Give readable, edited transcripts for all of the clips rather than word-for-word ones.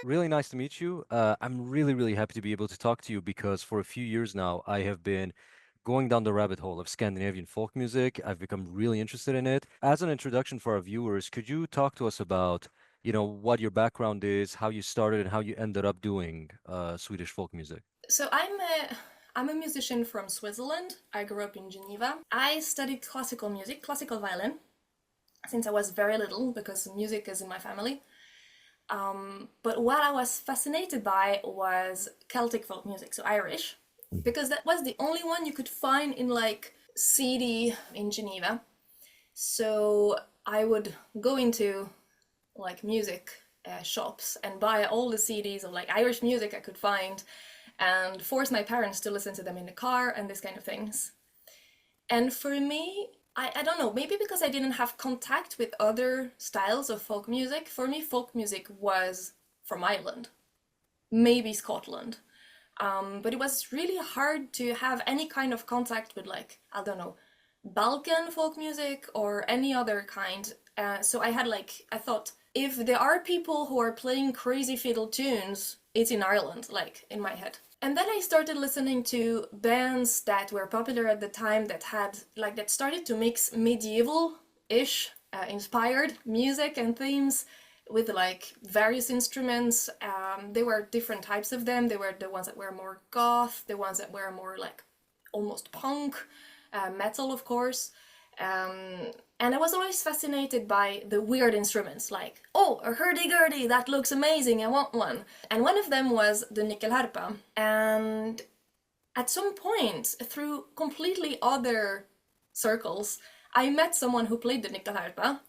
really nice to meet you. I'm really, really happy to be able to talk to you because for a few years now, I have been going down the rabbit hole of Scandinavian folk music. I've become really interested in it. As an introduction for our viewers, could you talk to us about, what your background is, how you started, and how you ended up doing Swedish folk music? So I'm a musician from Switzerland. I grew up in Geneva. I studied classical music, classical violin, since I was very little because music is in my family. But what I was fascinated by was Celtic folk music, so Irish, because that was the only one you could find in like CD in Geneva. So I would go into like music shops and buy all the CDs of like Irish music I could find and force my parents to listen to them in the car and this kind of things. And for me, I don't know, maybe because I didn't have contact with other styles of folk music, for me, folk music was from Ireland, maybe Scotland. But it was really hard to have any kind of contact with, like, I don't know, Balkan folk music or any other kind. So I had, like, I thought, if there are people who are playing crazy fiddle tunes, it's in Ireland, like, in my head. And then I started listening to bands that were popular at the time that had, like, that started to mix medieval ish inspired music and themes with like various instruments. There were different types of them. There were the ones that were more goth, the ones that were more like almost punk, metal, of course. And I was always fascinated by the weird instruments, like, oh, a hurdy-gurdy, that looks amazing, I want one. And one of them was the nyckelharpa. And at some point, through completely other circles, I met someone who played the nyckelharpa.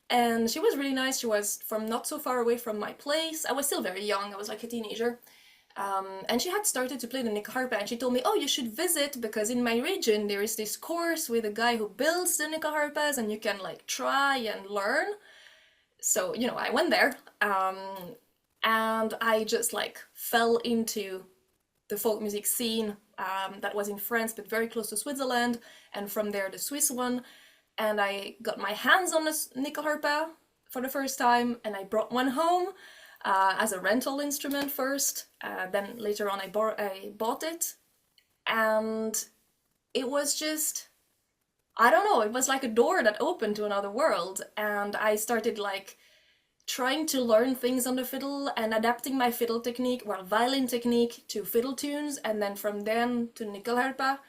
And she was really nice. She was from not so far away from my place. I was still very young, I was like a teenager. And she had started to play the nyckelharpa, and she told me, oh, you should visit because in my region there is this course with a guy who builds the nyckelharpas and you can like try and learn. So, I went there, and I just like fell into the folk music scene that was in France but very close to Switzerland, and from there the Swiss one. And I got my hands on a nyckelharpa for the first time, and I brought one home as a rental instrument first. Then later on, I bought it, and it was just, I don't know, it was like a door that opened to another world, and I started like trying to learn things on the fiddle and adapting my fiddle technique, well, violin technique, to fiddle tunes, and then from then to nyckelharpa.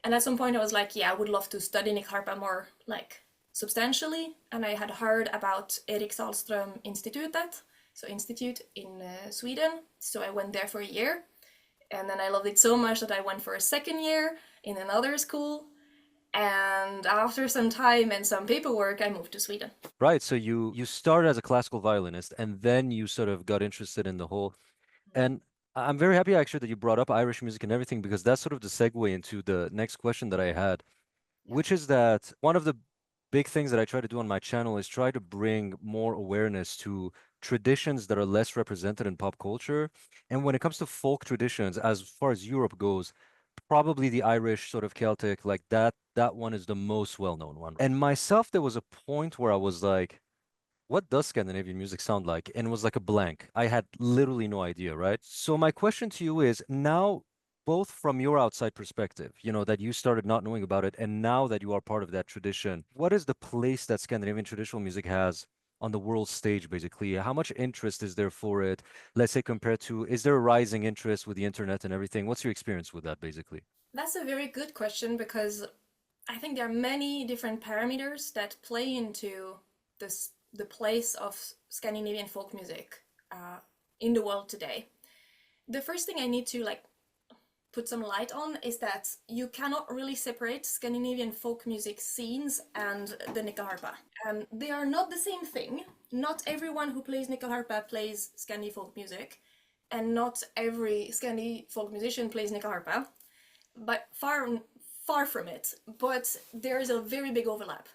And at some point, I was like, yeah, I would love to study nyckelharpa more, like, substantially. And I had heard about Erik Sahlström Institutet, so institute in Sweden. So I went there for a year, and then I loved it so much that I went for a second year in another school. And after some time and some paperwork, I moved to Sweden. Right. So you started as a classical violinist, and then you sort of got interested in the whole. And I'm very happy actually that you brought up Irish music and everything because that's sort of the segue into the next question that I had, Yeah. which is that one of the big things that I try to do on my channel is try to bring more awareness to traditions that are less represented in pop culture. And when it comes to folk traditions, as far as Europe goes, probably the Irish sort of Celtic, like that one is the most well-known one. And myself, there was a point where I was like, what does Scandinavian music sound like? And it was like a blank. I had literally no idea, right? So my question to you is now, both from your outside perspective, that you started not knowing about it, and now that you are part of that tradition, what is the place that Scandinavian traditional music has on the world stage, basically? How much interest is there for it? Let's say compared to, is there a rising interest with the internet and everything? What's your experience with that, basically? That's a very good question because I think there are many different parameters that play into the place of Scandinavian folk music in the world today. The first thing I need to like put some light on is that you cannot really separate Scandinavian folk music scenes and the nyckelharpa. They are not the same thing. Not everyone who plays nyckelharpa plays Scandi folk music, and not every Scandi folk musician plays nyckelharpa, but far from it. But there is a very big overlap,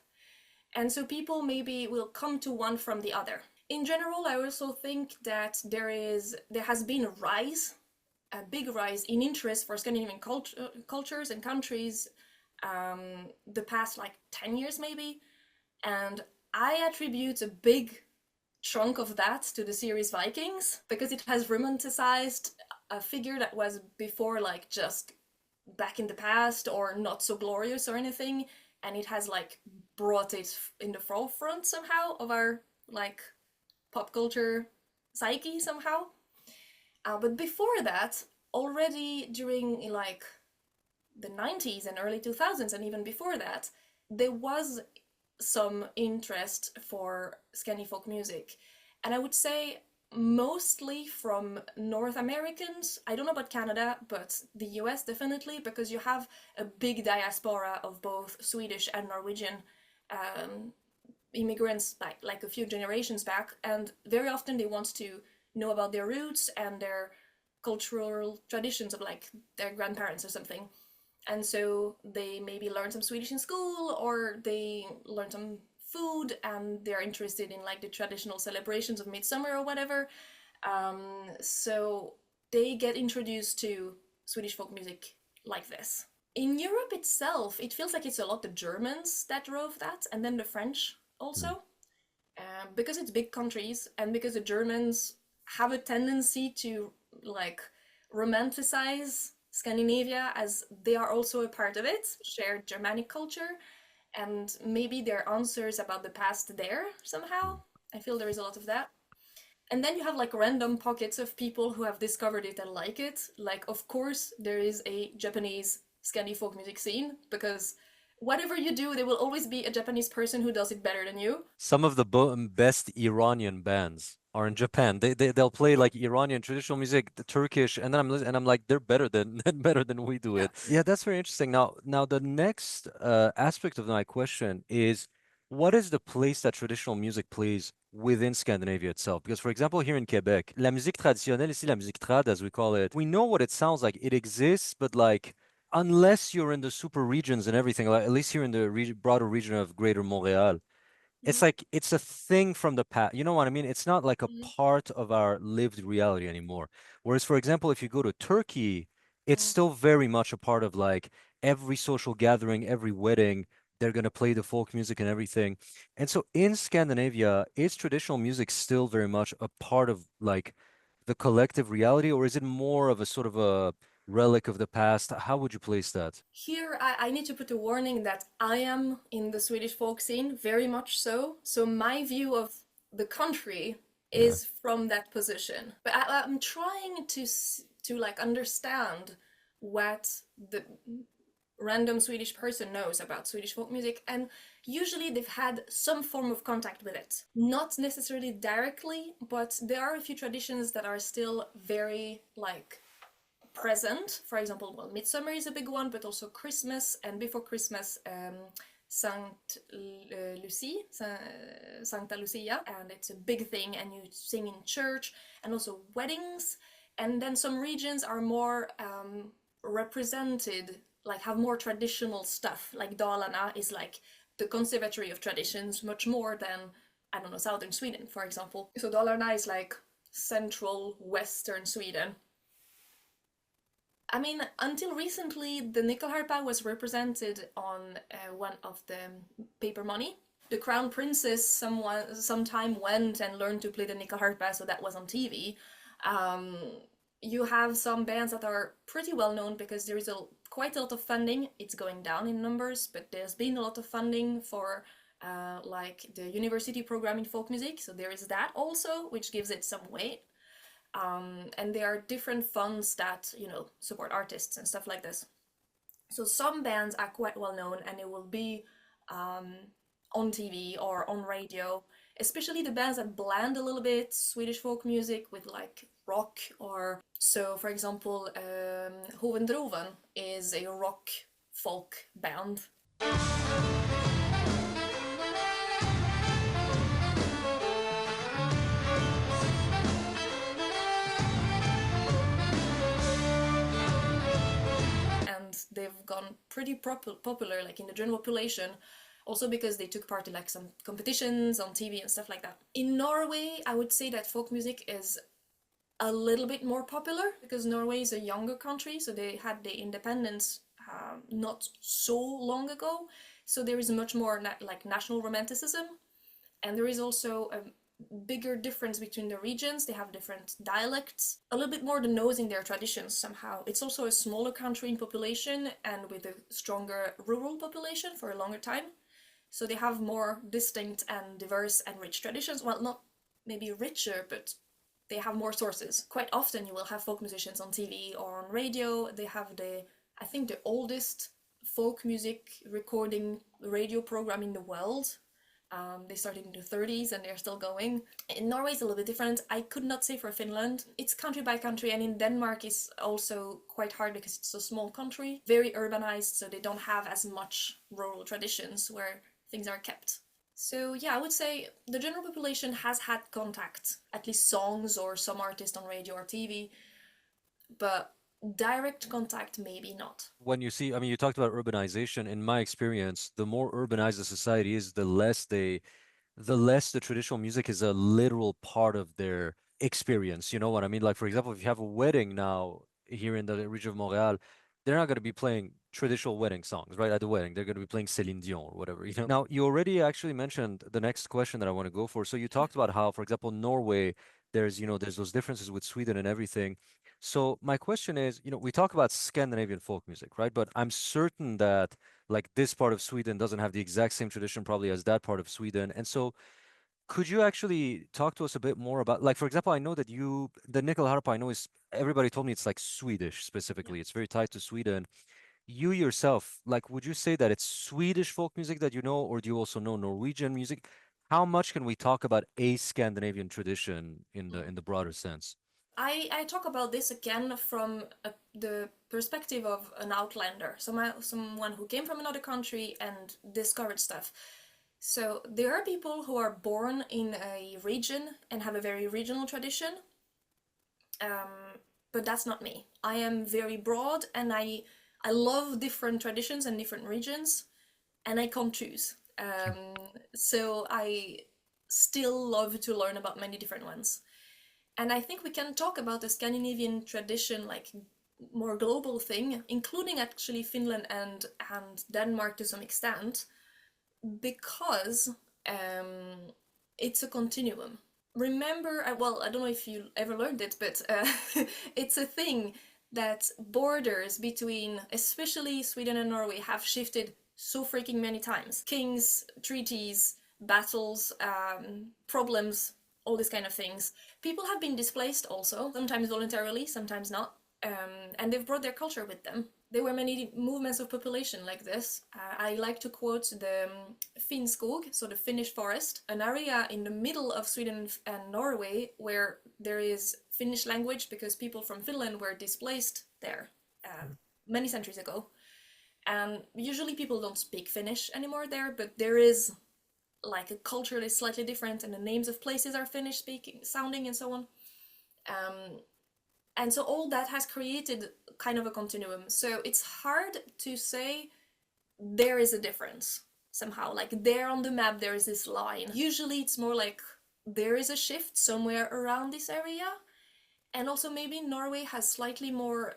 and so people maybe will come to one from the other. In general, I also think that there has been a big rise in interest for Scandinavian cultures and countries the past like 10 years maybe, and I attribute a big chunk of that to the series Vikings because it has romanticized a figure that was before like just back in the past or not so glorious or anything, and it has like brought it in the forefront somehow of our like pop culture psyche somehow. But before that, already during like the 90s and early 2000s and even before that, there was some interest for Scandi folk music. And I would say mostly from North Americans. I don't know about Canada, but the US definitely, because you have a big diaspora of both Swedish and Norwegian um, immigrants back, like a few generations back, and very often they want to know about their roots and their cultural traditions of like their grandparents or something. And so they maybe learn some Swedish in school or they learn some food and they're interested in like the traditional celebrations of midsummer or whatever. So they get introduced to Swedish folk music like this. In Europe itself, it feels like it's a lot the Germans that drove that, and then the French Mm. also, because it's big countries and because the Germans have a tendency to like romanticize Scandinavia as they are also a part of it, shared Germanic culture, and maybe their answers about the past there somehow. Mm. I feel there is a lot of that. And then you have like random pockets of people who have discovered it and like it. Like, of course, there is a Japanese Scandi folk music scene because whatever you do, there will always be a Japanese person who does it better than you. Some of the best Iranian bands are in Japan. They'll play like Iranian traditional music, the Turkish, and then and I'm like, they're better than better than we do Yeah. it. Yeah, that's very interesting. Now the next aspect of my question is, what is the place that traditional music plays within Scandinavia itself? Because, for example, here in Quebec, la musique traditionnelle, ici la musique trad, as we call it, we know what it sounds like. It exists, but like unless you're in the super regions and everything, like at least here in the broader region of Greater Montreal, it's Mhm. like it's a thing from the past. You know what I mean? It's not like a Mhm. part of our lived reality anymore. Whereas, for example, if you go to Turkey, it's Mhm. still very much a part of like every social gathering, every wedding, they're going to play the folk music and everything. And so in Scandinavia, is traditional music still very much a part of like the collective reality, or is it more of a sort of a relic of the past? How would you place that? Here, I need to put a warning that I am in the Swedish folk scene, very much so. So my view of the country Yeah. is from that position. But I'm trying to like understand what the random Swedish person knows about Swedish folk music, and usually they've had some form of contact with it. Not necessarily directly, but there are a few traditions that are still very like present. For example, well, Midsummer is a big one, but also Christmas, and before Christmas, Saint Lucie, Sancta Lucia, and it's a big thing, and you sing in church, and also weddings. And then some regions are more represented, like have more traditional stuff. Like Dalarna is like the conservatory of traditions, much more than I don't know southern Sweden, for example. So Dalarna is like central western Sweden. I mean, until recently, the nyckelharpa was represented on one of the paper money. The crown princess sometime went and learned to play the nyckelharpa, so that was on TV. Um, you have some bands that are pretty well known because there is quite a lot of funding. It's going down in numbers, but there's been a lot of funding for like the university program in folk music, so there is that also, which gives it some weight. And there are different funds that support artists and stuff like this. So some bands are quite well known and it will be um, on TV or on radio, especially the bands that blend a little bit Swedish folk music with like rock. Or so for example, Hovendroven is a rock folk band. And they've gone pretty popular like in the general population, also because they took part in like some competitions on TV and stuff like that. In Norway, I would say that folk music is a little bit more popular because Norway is a younger country, so they had the independence not so long ago. So there is much more like national romanticism, and there is also bigger difference between the regions. They have different dialects, a little bit more the nose in their traditions somehow. It's also a smaller country in population and with a stronger rural population for a longer time. So they have more distinct and diverse and rich traditions. Well, not maybe richer, but they have more sources. Quite often you will have folk musicians on TV or on radio. They have I think, the oldest folk music recording radio program in the world. They started in the 30s and they're still going. In Norway, it's a little bit different. I could not say for Finland. It's country by country, and in Denmark, it's also quite hard because it's a small country, very urbanized, so they don't have as much rural traditions where things are kept. So, yeah, I would say the general population has had contact, at least songs or some artist on radio or TV, but direct contact, maybe not. When you see, I mean, you talked about urbanization. In my experience, the more urbanized the society is, the less the traditional music is a literal part of their experience. You know what I mean? Like, for example, if you have a wedding now here in the region of Montreal, they're not going to be playing traditional wedding songs, right? At the wedding, they're going to be playing Céline Dion or whatever, you know? Now, you already actually mentioned the next question that I want to go for. So you talked about how, for example, Norway, there's those differences with Sweden and everything. So my question is, we talk about Scandinavian folk music, right? But I'm certain that like this part of Sweden doesn't have the exact same tradition probably as that part of Sweden. And so could you actually talk to us a bit more about, like, for example, I know that the nickel harp, I know is, everybody told me it's like Swedish Yeah. specifically. It's very tied to Sweden. You yourself, like, would you say that it's Swedish folk music that you know, or do you also know Norwegian music? How much can we talk about a Scandinavian tradition in the broader sense? I talk about this again from the perspective of an outlander, someone who came from another country and discovered stuff. So there are people who are born in a region and have a very regional tradition, but that's not me. I am very broad, and I love different traditions and different regions, and I can't choose. So I still love to learn about many different ones. And I think we can talk about the Scandinavian tradition, like more global thing, including actually Finland and Denmark to some extent, because um, it's a continuum. Remember, well, I don't know if you ever learned it, but it's a thing that borders between, especially Sweden and Norway, have shifted so freaking many times. Kings, treaties, battles, problems, all these kind of things. People have been displaced also, sometimes voluntarily, sometimes not, and they've brought their culture with them. There were many movements of population like this. I like to quote the Finnskog, so the Finnish forest, an area in the middle of Sweden and Norway where there is Finnish language because people from Finland were displaced there many centuries ago. And usually people don't speak Finnish anymore there, but there is like a culture that is slightly different, and the names of places are Finnish speaking sounding and so on. Um, and so all that has created kind of a continuum. So it's hard to say there is a difference somehow. Like there on the map, there is this line. Usually it's more like there is a shift somewhere around this area. And also maybe Norway has slightly more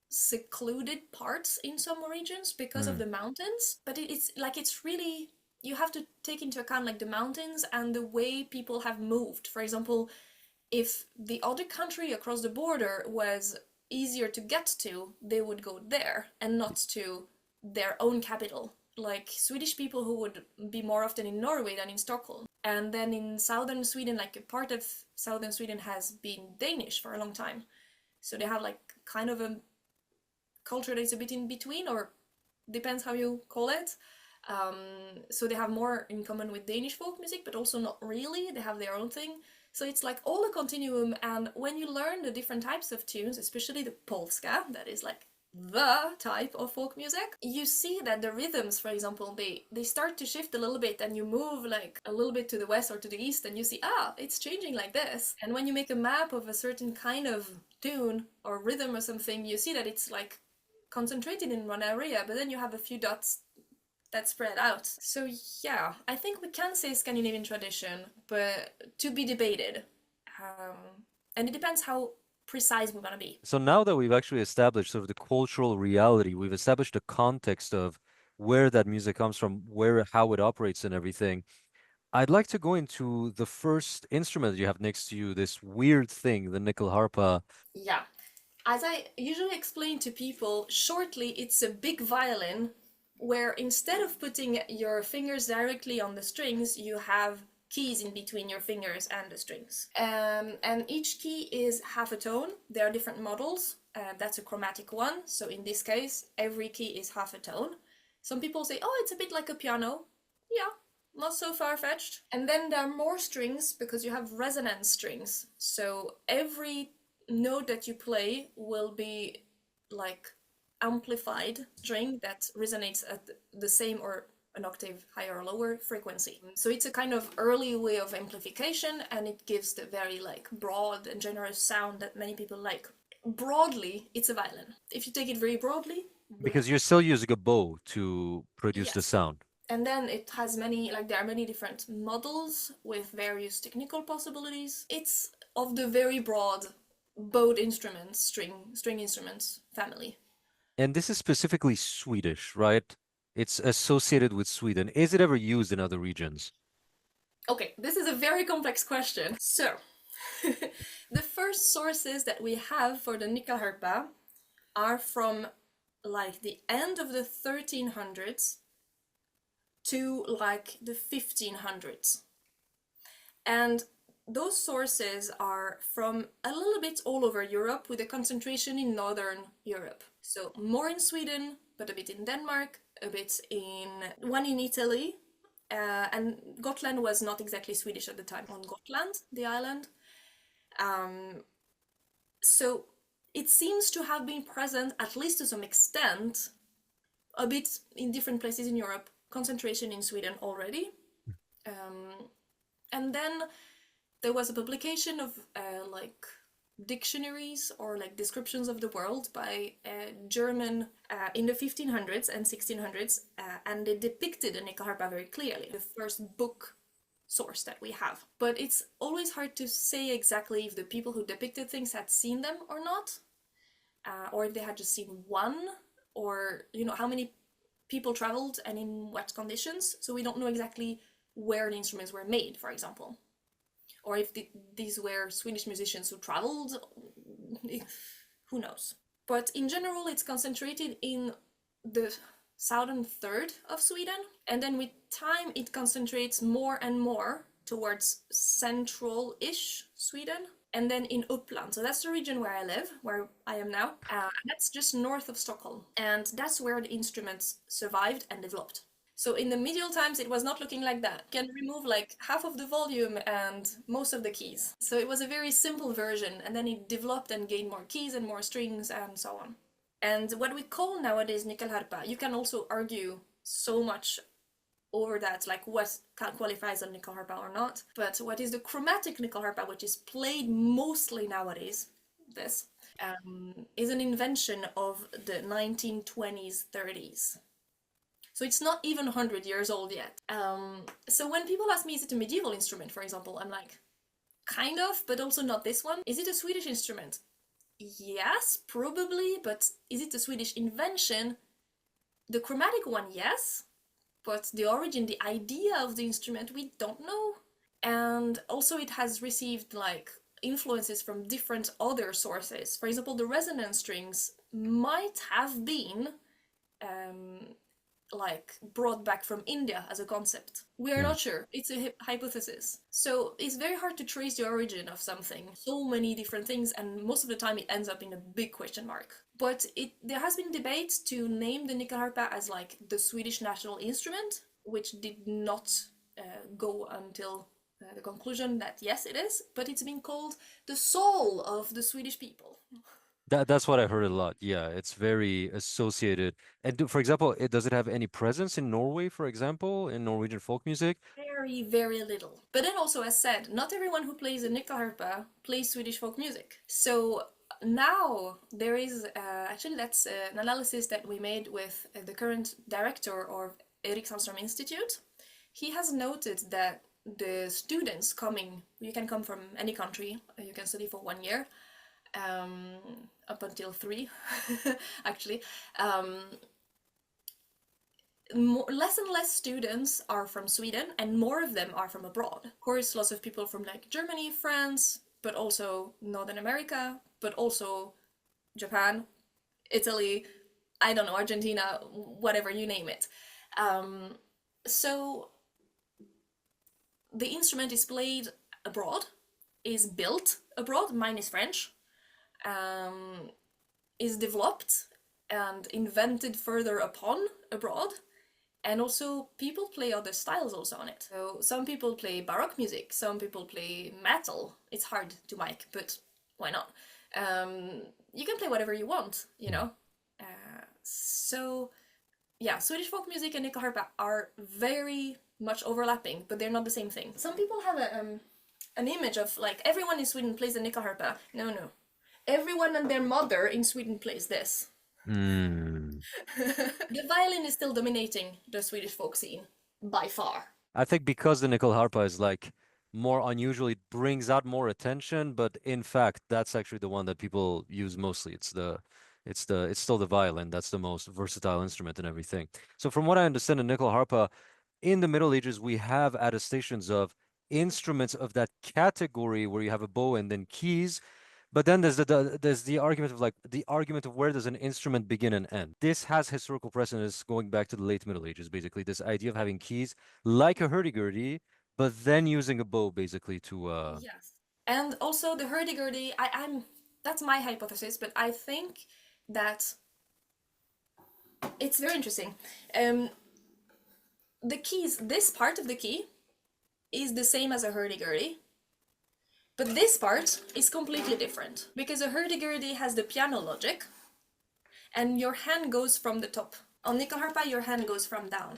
secluded parts in some regions because of Mm, the mountains. But it's like it's really, you have to take into account like the mountains and the way people have moved. For example, if the other country across the border was easier to get to, they would go there and not to their own capital. Like Swedish people who would be more often in Norway than in Stockholm. And then in southern Sweden, like a part of southern Sweden has been Danish for a long time. So they have like kind of a culture that is a bit in between, or depends how you call it. So they have more in common with Danish folk music, but also not really. They have their own thing. So it's like all a continuum, and when you learn the different types of tunes, especially the polska, that is like the type of folk music, you see that the rhythms, for example, they start to shift a little bit, and you move like a little bit to the west or to the east, and you see, it's changing like this. And when you make a map of a certain kind of tune or rhythm or something, you see that it's like concentrated in one area, but then you have a few dots that spread out. So yeah, I think we can say Scandinavian tradition, but to be debated. And it depends how precise we want to be. So now that we've actually established sort of the cultural reality, we've established the context of where that music comes from, how it operates and everything. I'd like to go into the first instrument you have next to you, this weird thing, the nickel harpa. Yeah. As I usually explain to people, shortly, it's a big violin where instead of putting your fingers directly on the strings, you have keys in between your fingers and the strings. And each key is half a tone. There are different models. That's a chromatic one. So in this case, every key is half a tone. Some people say, oh, it's a bit like a piano. Yeah, not so far-fetched. And then there are more strings because you have resonance strings. So every note that you play will be like amplified string that resonates at the same or an octave higher or lower frequency. So it's a kind of early way of amplification, and it gives the very like broad and generous sound that many people like. Broadly, it's a violin. If you take it very broadly, Because you're still using a bow to produce the yes. sound. And then it has many, like there are many different models with various technical possibilities. It's of the very broad bowed instruments, string instruments family. And this is specifically Swedish, right? It's associated with Sweden. Is it ever used in other regions? Okay, this is a very complex question. So, the first sources that we have for the nyckelharpa are from like the end of the 1300s to like the 1500s. And those sources are from a little bit all over Europe with a concentration in Northern Europe. So more in Sweden, but a bit in Denmark, a bit in one in Italy. And Gotland was not exactly Swedish at the time, on Gotland, the island. So it seems to have been present, at least to some extent, a bit in different places in Europe, concentration in Sweden already. And then there was a publication of like dictionaries or like descriptions of the world by German in the 1500s and 1600s, and they depicted the nyckelharpa very clearly. The first book source that we have. But it's always hard to say exactly if the people who depicted things had seen them or not, or if they had just seen one, or you know how many people traveled and in what conditions. So we don't know exactly where the instruments were made, for example, or if these were Swedish musicians who traveled. Who knows? But in general, it's concentrated in the southern third of Sweden, and then with time, it concentrates more and more towards central-ish Sweden, and then in Uppland. So that's the region where I live, where I am now. That's just north of Stockholm, and that's where the instruments survived and developed. So in the medieval times, it was not looking like that. You can remove like half of the volume and most of the keys. So it was a very simple version, and then it developed and gained more keys and more strings and so on. And what we call nowadays nyckelharpa, you can also argue so much over that, like what qualifies a nyckelharpa or not. But what is the chromatic nyckelharpa, which is played mostly nowadays, this, is an invention of the 1920s, 30s. So it's not even 100 years old yet. So when people ask me, is it a medieval instrument, for example, I'm like, kind of, but also not this one. Is it a Swedish instrument? Yes, probably, but is it a Swedish invention? The chromatic one, yes, but the origin, the idea of the instrument, we don't know. And also it has received like influences from different other sources. For example, the resonance strings might have been like brought back from India as a concept. We are Hmm. not sure. It's a hypothesis. So it's very hard to trace the origin of something. So many different things, and most of the time it ends up in a big question mark. But there has been debate to name the nyckelharpa as like the Swedish national instrument, which did not go until the conclusion that yes, it is. But it's been called the soul of the Swedish people. That's what I heard a lot. Yeah, it's very associated. And for example, does it have any presence in Norway, for example, in Norwegian folk music? Very, very little. But then also, as said, not everyone who plays a nyckelharpa plays Swedish folk music. So now there is actually that's an analysis that we made with the current director of Erik Sandström Institute. He has noted that the students coming, you can come from any country, you can study for 1 year, up until 3, actually. less and less students are from Sweden, and more of them are from abroad. Of course, lots of people from like Germany, France, but also Northern America, but also Japan, Italy, I don't know, Argentina, whatever, you name it. Um, so the instrument is played abroad, is built abroad, mine is French, um, is developed and invented further upon abroad. And also, people play other styles also on it. So some people play baroque music, some people play metal. It's hard to mic, but why not? You can play whatever you want, you know. So yeah, Swedish folk music and nyckelharpa are very much overlapping, but they're not the same thing. Some people have an image of like everyone in Sweden plays the nyckelharpa. No, no, everyone and their mother in Sweden plays this. Mm. The violin is still dominating the Swedish folk scene by far. I think because the nickel harpa is like more unusual, it brings out more attention, but in fact, that's actually the one that people use mostly. It's still the violin. That's the most versatile instrument and everything. So from what I understand, the nickel harpa in the Middle Ages, we have attestations of instruments of that category where you have a bow and then keys. But then there's the argument of like the argument of where does an instrument begin and end. This has historical precedence going back to the late Middle Ages, basically. This idea of having keys like a hurdy-gurdy, but then using a bow basically to Yes. And also the hurdy-gurdy, I'm that's my hypothesis, but I think that it's very interesting. Um, the keys, this part of the key is the same as a hurdy-gurdy, but this part is completely different because a hurdy-gurdy has the piano logic, and your hand goes from the top. On nyckelharpa, your hand goes from down.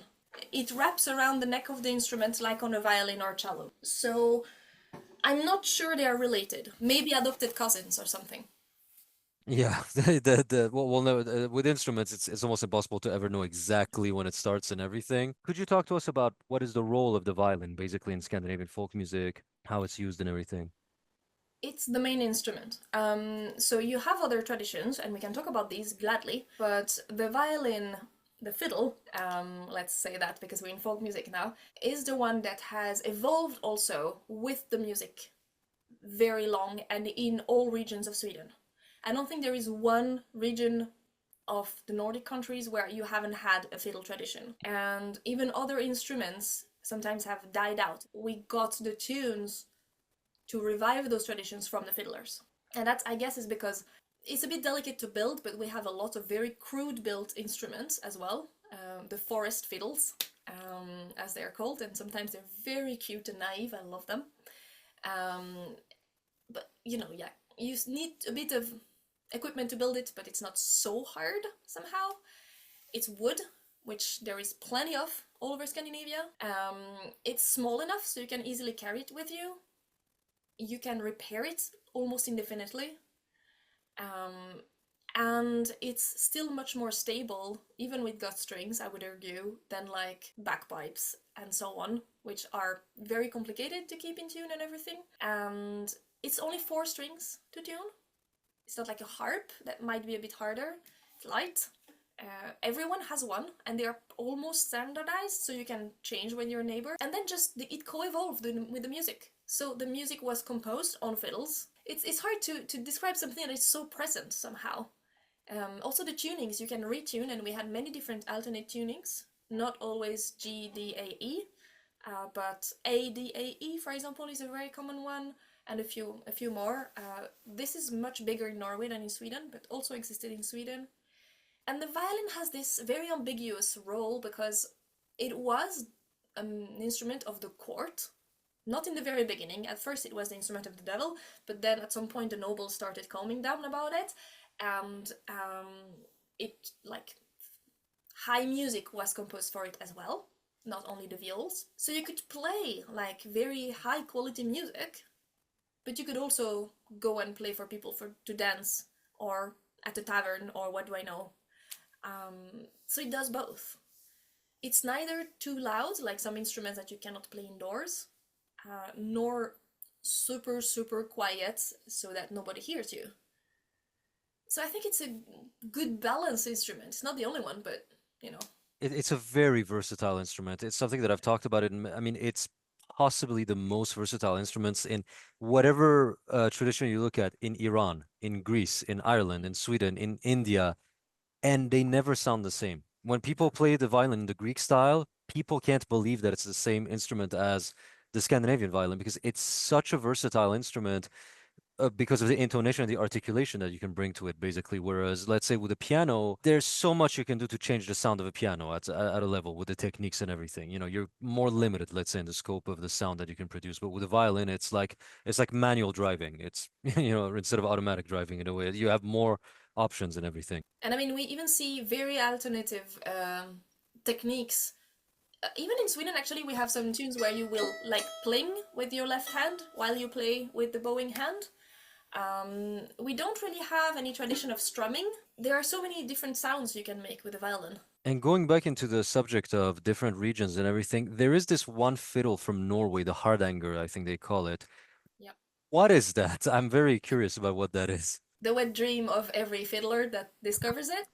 It wraps around the neck of the instrument like on a violin or cello. So I'm not sure they are related. Maybe adopted cousins or something. yeah, well no, with instruments it's almost impossible to ever know exactly when it starts and everything. Could you talk to us about what is the role of the violin basically in Scandinavian folk music, how it's used and everything? It's the main instrument. So you have other traditions, and we can talk about these gladly, but the violin, the fiddle, let's say that because we're in folk music now, is the one that has evolved also with the music very long and in all regions of Sweden. I don't think there is one region of the Nordic countries where you haven't had a fiddle tradition. And even other instruments sometimes have died out. We got the tunes to revive those traditions from the fiddlers. And that, I guess, is because it's a bit delicate to build, but we have a lot of very crude built instruments as well. The forest fiddles, as they are called, and sometimes they're very cute and naive. I love them. Um, but yeah, you need a bit of equipment to build it, but it's not so hard somehow. It's wood, which there is plenty of all over Scandinavia. It's small enough so you can easily carry it with you. You can repair it almost indefinitely. Um, and it's still much more stable, even with gut strings, I would argue, than like bagpipes and so on, which are very complicated to keep in tune and everything. And it's only 4 strings to tune. It's not like a harp that might be a bit harder. It's light. Everyone has one, and they are almost standardized, so you can change with your neighbor. And then just it co-evolved with the music. So the music was composed on fiddles. It's hard to describe something that is so present somehow. Also the tunings, you can retune, and we had many different alternate tunings. Not always G, D, A, E, but A, D, A, E, for example, is a very common one, and a few more. This is much bigger in Norway than in Sweden, but also existed in Sweden. And the violin has this very ambiguous role because it was an instrument of the court. Not in the very beginning. At first it was the instrument of the devil, but then at some point the nobles started calming down about it, and it like high music was composed for it as well, not only the viols. So you could play like very high quality music, but you could also go and play for people to dance or at a tavern or what do I know. So it does both. It's neither too loud, like some instruments that you cannot play indoors, nor super, super quiet so that nobody hears you. So I think it's a good balance instrument. It's not the only one, but you know. It's a very versatile instrument. It's something that I've talked about. I mean, it's possibly the most versatile instruments in whatever tradition you look at, in Iran, in Greece, in Ireland, in Sweden, in India, and they never sound the same. When people play the violin in the Greek style, people can't believe that it's the same instrument as the Scandinavian violin because it's such a versatile instrument, because of the intonation and the articulation that you can bring to it, basically. Whereas, let's say with a piano, there's so much you can do to change the sound of a piano at a level with the techniques and everything. You know, you're more limited, let's say, in the scope of the sound that you can produce. But with a violin, it's like manual driving. It's instead of automatic driving in a way, you have more options and everything. And I mean, we even see very alternative techniques. Even in Sweden, actually, we have some tunes where you will like pling with your left hand while you play with the bowing hand. We don't really have any tradition of strumming. There are so many different sounds you can make with a violin. And going back into the subject of different regions and everything, there is this one fiddle from Norway, the hardanger, I think they call it. Yeah. What is that? I'm very curious about what that is. The wet dream of every fiddler that discovers it.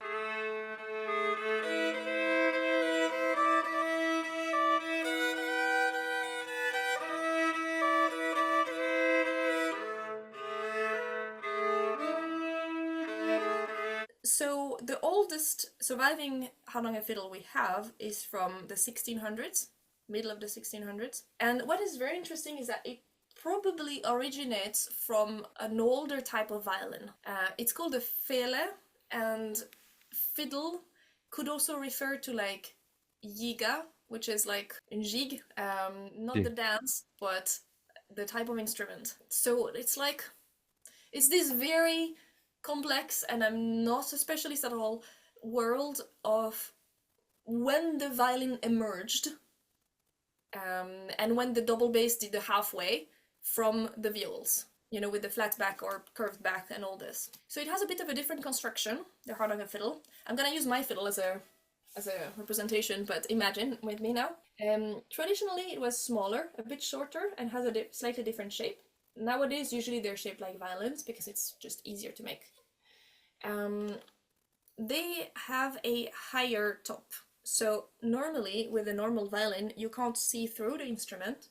So the oldest surviving Hardanger fiddle we have is from the 1600s, middle of the 1600s. And what is very interesting is that it probably originates from an older type of violin. It's called a fele, and fiddle could also refer to like yiga, which is like jig, not the dance, but the type of instrument. So it's this very complex, and I'm not a specialist at all, world of when the violin emerged, and when the double bass did the halfway from the viols, with the flat back or curved back and all this. So it has a bit of a different construction, the Hardanger fiddle. I'm gonna use my fiddle as a representation, but imagine with me now. Traditionally, it was smaller, a bit shorter, and has a slightly different shape. Nowadays, usually they're shaped like violins because it's just easier to make. They have a higher top. So normally, with a normal violin, you can't see through the instrument,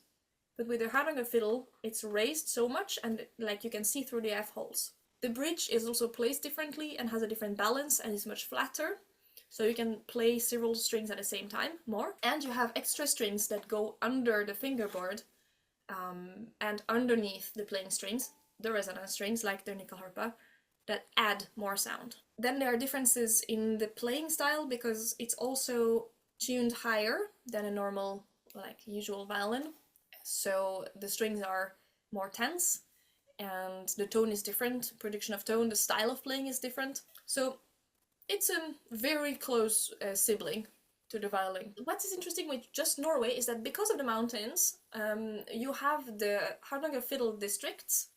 but with a Hardanger fiddle, it's raised so much and like you can see through the F-holes. The bridge is also placed differently and has a different balance and is much flatter, so you can play several strings at the same time more. And you have extra strings that go under the fingerboard and underneath the playing strings, the resonance strings like the nyckelharpa, that add more sound. Then there are differences in the playing style because it's also tuned higher than a normal, like usual violin. So the strings are more tense and the tone is different, production of tone, the style of playing is different. So it's a very close sibling to the violin. What is interesting with just Norway is that because of the mountains, you have the Hardanger fiddle districts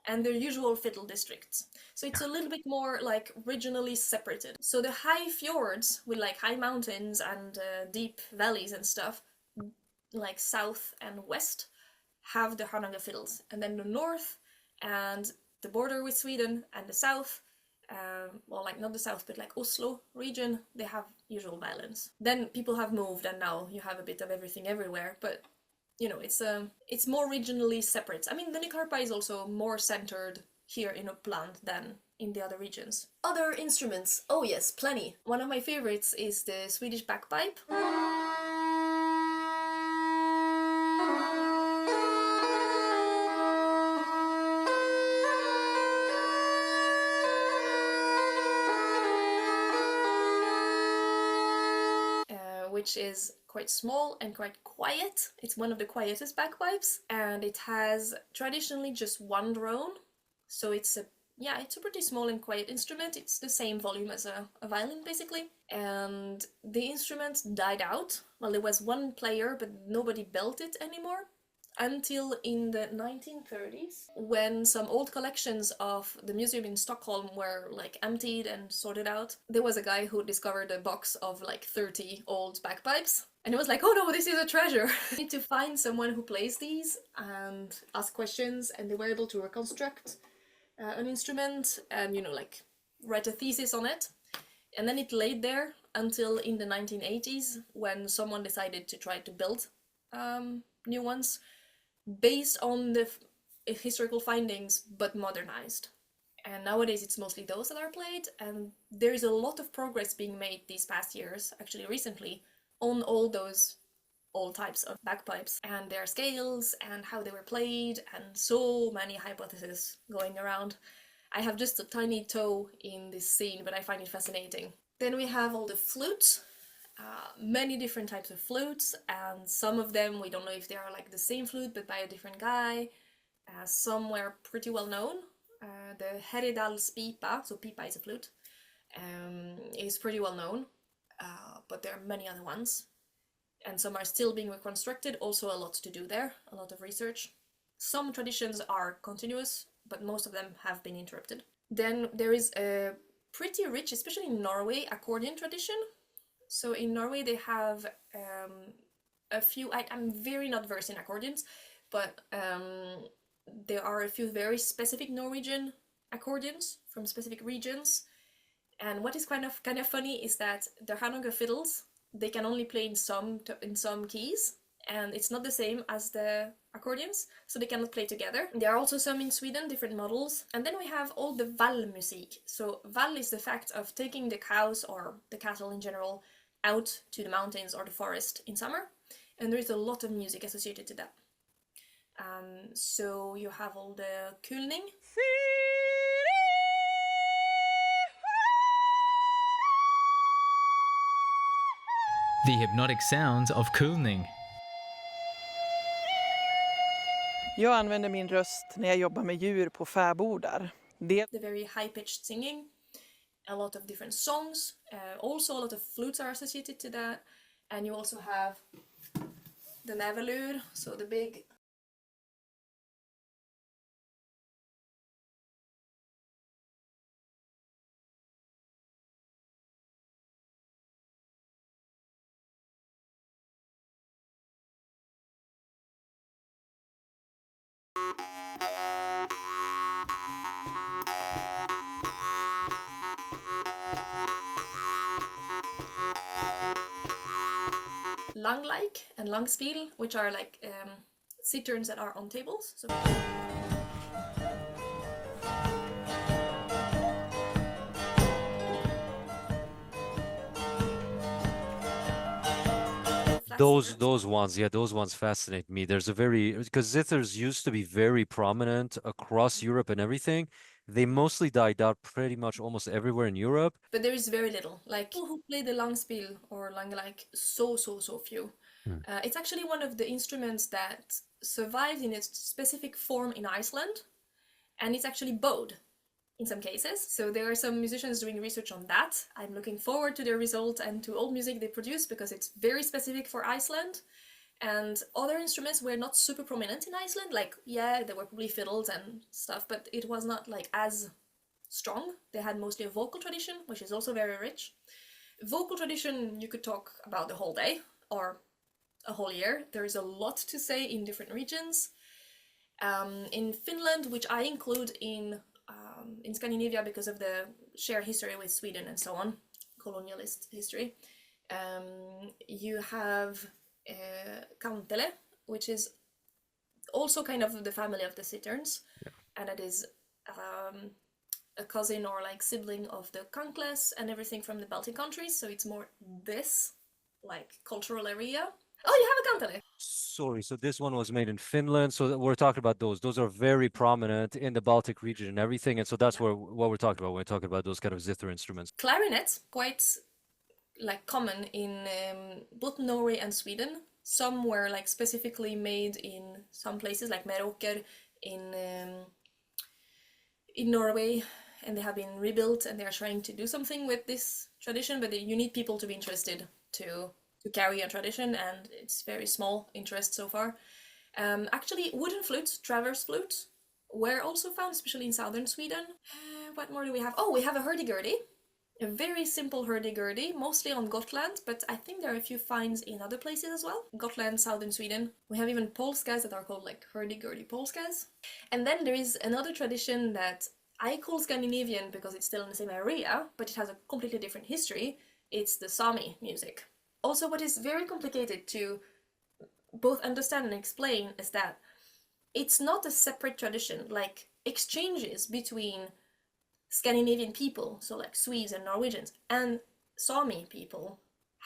and the usual fiddle districts. So it's a little bit more like regionally separated. So the high fjords with like high mountains and deep valleys and stuff, like south and west, have the Hardanger fiddles. And then the north and the border with Sweden and the south, well, like not the south, but like Oslo region, they have usual violins. Then people have moved and now you have a bit of everything everywhere, but it's more regionally separate. I mean, the nyckelharpa is also more centered here in Uppland than in the other regions. Other instruments, oh yes, plenty. One of my favorites is the Swedish bagpipe. Which is quite small and quite quiet. It's one of the quietest bagpipes, and it has traditionally just one drone, so it's a pretty small and quiet instrument. It's the same volume as a violin, basically. And the instrument died out. Well, there was one player, but nobody built it anymore until in the 1930s, when some old collections of the museum in Stockholm were like emptied and sorted out. There was a guy who discovered a box of like 30 old bagpipes, and he was like, oh no, this is a treasure. We need to find someone who plays these and ask questions, and they were able to reconstruct an instrument and like write a thesis on it. And then it laid there until in the 1980s when someone decided to try to build new ones based on the historical findings but modernized. And nowadays it's mostly those that are played, and there is a lot of progress being made these past years, actually recently, on all those old types of bagpipes and their scales and how they were played, and so many hypotheses going around. I have just a tiny toe in this scene, but I find it fascinating. Then we have all the flutes, many different types of flutes, and some of them we don't know if they are like the same flute but by a different guy. Some were pretty well known. The Herredalspipa, so pipa is a flute, is pretty well known, but there are many other ones, and some are still being reconstructed. Also a lot to do there, a lot of research. Some traditions are continuous, but most of them have been interrupted. Then there is a pretty rich, especially in Norway, accordion tradition. So in Norway they have a few, I'm very not versed in accordions, but there are a few very specific Norwegian accordions from specific regions. And what is kind of funny is that the Hardanger fiddles, they can only play in some keys, and it's not the same as the accordions, so they cannot play together. There are also some in Sweden, different models. And then we have all the vallmusik. So vall is the fact of taking the cows or the cattle in general out to the mountains or the forest in summer, and there is a lot of music associated to that. So you have all the kulning. The hypnotic sounds of kulning. Jag använder min röst när jag jobbar med djur på fäbodar. The very high-pitched singing, a lot of different songs, also a lot of flutes are associated to that, and you also have the näverlur, so the big langlike and langspil, which are like citerns that are on tables. So Those ones, yeah, those ones fascinate me. There's a very, because zithers used to be very prominent across Europe and everything. They mostly died out pretty much almost everywhere in Europe. But there is very little. Like people who play the langspil or langlike, so few. It's actually one of the instruments that survived in its specific form in Iceland, and it's actually bowed in some cases. So there are some musicians doing research on that. I'm looking forward to their result and to all music they produce, because it's very specific for Iceland. And other instruments were not super prominent in Iceland. Like, yeah, there were probably fiddles and stuff, but it was not like as strong. They had mostly a vocal tradition, which is also very rich. Vocal tradition, you could talk about the whole day or a whole year. There is a lot to say in different regions. In Finland, which I include in Scandinavia because of the shared history with Sweden and so on, colonialist history, you have kantele, which is also kind of the family of the citerns, and it is a cousin or like sibling of the kankles and everything from the Baltic countries, so it's more this like cultural area. Oh, you have a kantele. Sorry, so this one was made in Finland. So we're talking about those. Those are very prominent in the Baltic region and everything. And so that's what we're talking about when we're talking about those kind of zither instruments. Clarinet, quite like common in both Norway and Sweden. Some were like specifically made in some places, like Meråker in Norway, and they have been rebuilt, and they are trying to do something with this tradition. But you need people to be interested to carry a tradition, and it's very small interest so far. Actually, wooden flutes, traverse flutes, were also found, especially in southern Sweden. What more do we have? Oh, we have a hurdy-gurdy. A very simple hurdy-gurdy, mostly on Gotland, but I think there are a few finds in other places as well. Gotland, southern Sweden. We have even polskas that are called like hurdy-gurdy polskas. And then there is another tradition that I call Scandinavian because it's still in the same area, but it has a completely different history. it's the Sami music. Also, what is very complicated to both understand and explain is that it's not a separate tradition, like exchanges between Scandinavian people, so like Swedes and Norwegians, and Sami people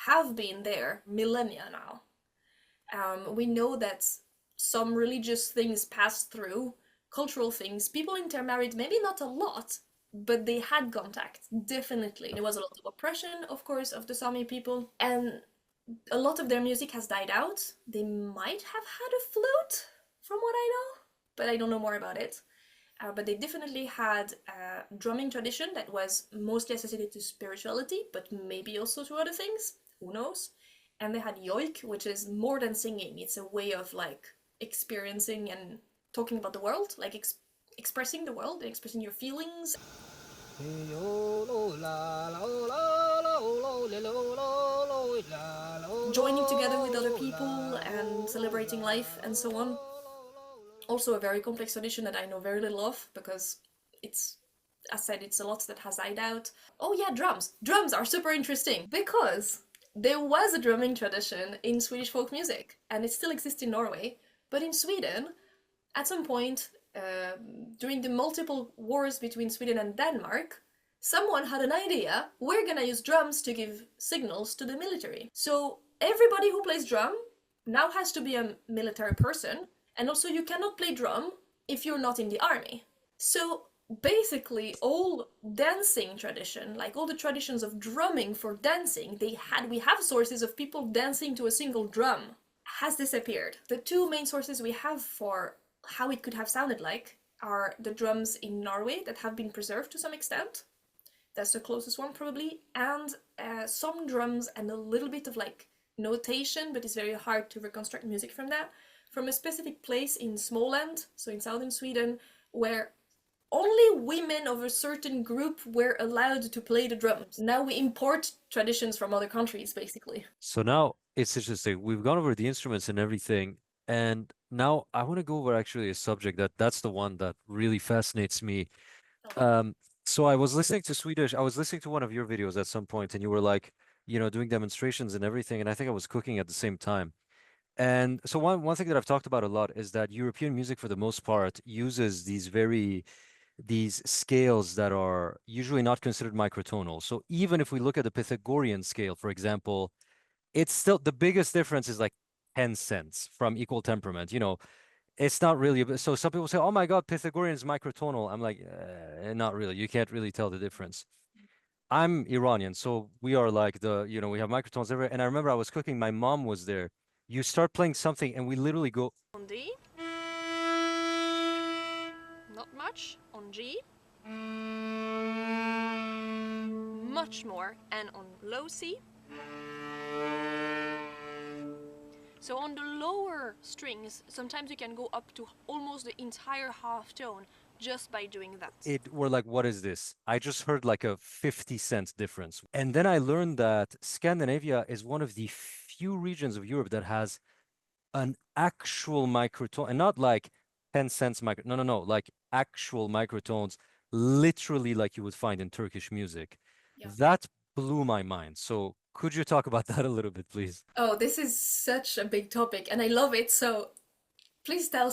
have been there millennia now. We know that some religious things passed through, cultural things. People intermarried, maybe not a lot, but they had contact, definitely. There was a lot of oppression, of course, of the Sami people, and a lot of their music has died out. They might have had a flute, from what I know, but I don't know more about it. But they definitely had a drumming tradition that was mostly associated to spirituality, but maybe also to other things. Who knows? And they had yoik, which is more than singing. It's a way of like experiencing and talking about the world, like expressing the world and expressing your feelings. Joining together with other people and celebrating life and so on. Also a very complex tradition that I know very little of because it's, as I said, it's a lot that has died out. Oh yeah, drums. Drums are super interesting because there was a drumming tradition in Swedish folk music and it still exists in Norway. But in Sweden, at some point during the multiple wars between Sweden and Denmark, someone had an idea, we're gonna use drums to give signals to the military. So everybody who plays drum now has to be a military person, and also you cannot play drum if you're not in the army. So basically all dancing tradition, like all the traditions of drumming for dancing, we have sources of people dancing to a single drum, has disappeared. The two main sources we have for how it could have sounded like are the drums in Norway that have been preserved to some extent. That's the closest one probably, and some drums and a little bit of like notation, but it's very hard to reconstruct music from that, from a specific place in Småland, so in southern Sweden, where only women of a certain group were allowed to play the drums. Now we import traditions from other countries, basically. So now it's interesting. We've gone over the instruments and everything, and now I want to go over actually a subject that's the one that really fascinates me. Um, so I was listening to Swedish. I was listening to one of your videos at some point, and you were like, doing demonstrations and everything, and I think I was cooking at the same time. And so one thing that I've talked about a lot is that European music, for the most part, uses these scales that are usually not considered microtonal. So even if we look at the Pythagorean scale, for example, it's still the biggest difference is like 10 cents from equal temperament. It's not really. So some people say, "Oh my God, Pythagorean is microtonal." I'm like, not really. You can't really tell the difference. I'm Iranian, so we are like we have microtones everywhere. And I remember I was cooking, my mom was there. You start playing something, and we literally go, On D, not much. On G, much more. And on low C. So on the lower strings, sometimes you can go up to almost the entire half tone just by doing that. we're like, what is this? I just heard like a 50-cent difference. And then I learned that Scandinavia is one of the few regions of Europe that has an actual microtone, and not like 10 cents micro. No, no, no, like actual microtones, literally like you would find in Turkish music. Yeah. That blew my mind. So could you talk about that a little bit, please? Oh, this is such a big topic and I love it. So please tell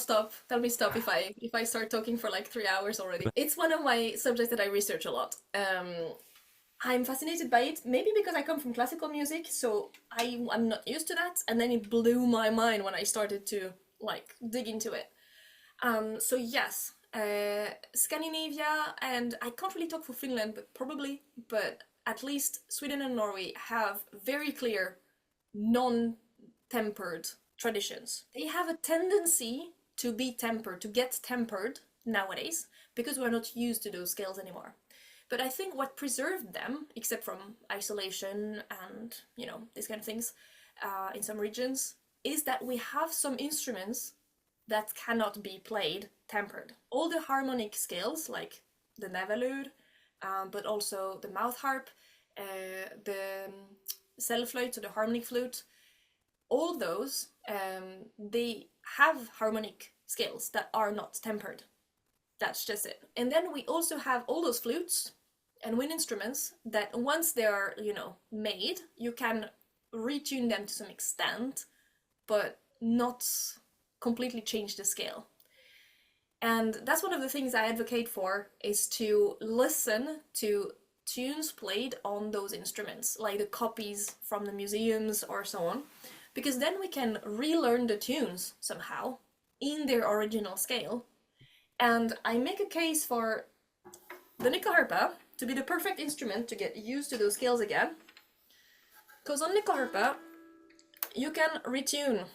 me stop if I start talking for like 3 hours already. It's one of my subjects that I research a lot. I'm fascinated by it, maybe because I come from classical music, so I'm not used to that, and then it blew my mind when I started to like dig into it. So yes, Scandinavia, and I can't really talk for Finland, but at least Sweden and Norway have very clear non-tempered traditions. They have a tendency to be tempered, to get tempered nowadays, because we're not used to those scales anymore. But I think what preserved them, except from isolation and, these kind of things in some regions, is that we have some instruments that cannot be played tempered. All the harmonic scales, like the nevelur, but also the mouth harp, the celflöte, so the harmonic flute, all those, they have harmonic scales that are not tempered. That's just it. And then we also have all those flutes and wind instruments that once they're, made, you can retune them to some extent, but not completely change the scale. And that's one of the things I advocate for, is to listen to tunes played on those instruments, like the copies from the museums or so on, because then we can relearn the tunes somehow in their original scale. And I make a case for the nyckelharpa to be the perfect instrument to get used to those scales again, because on nyckelharpa you can retune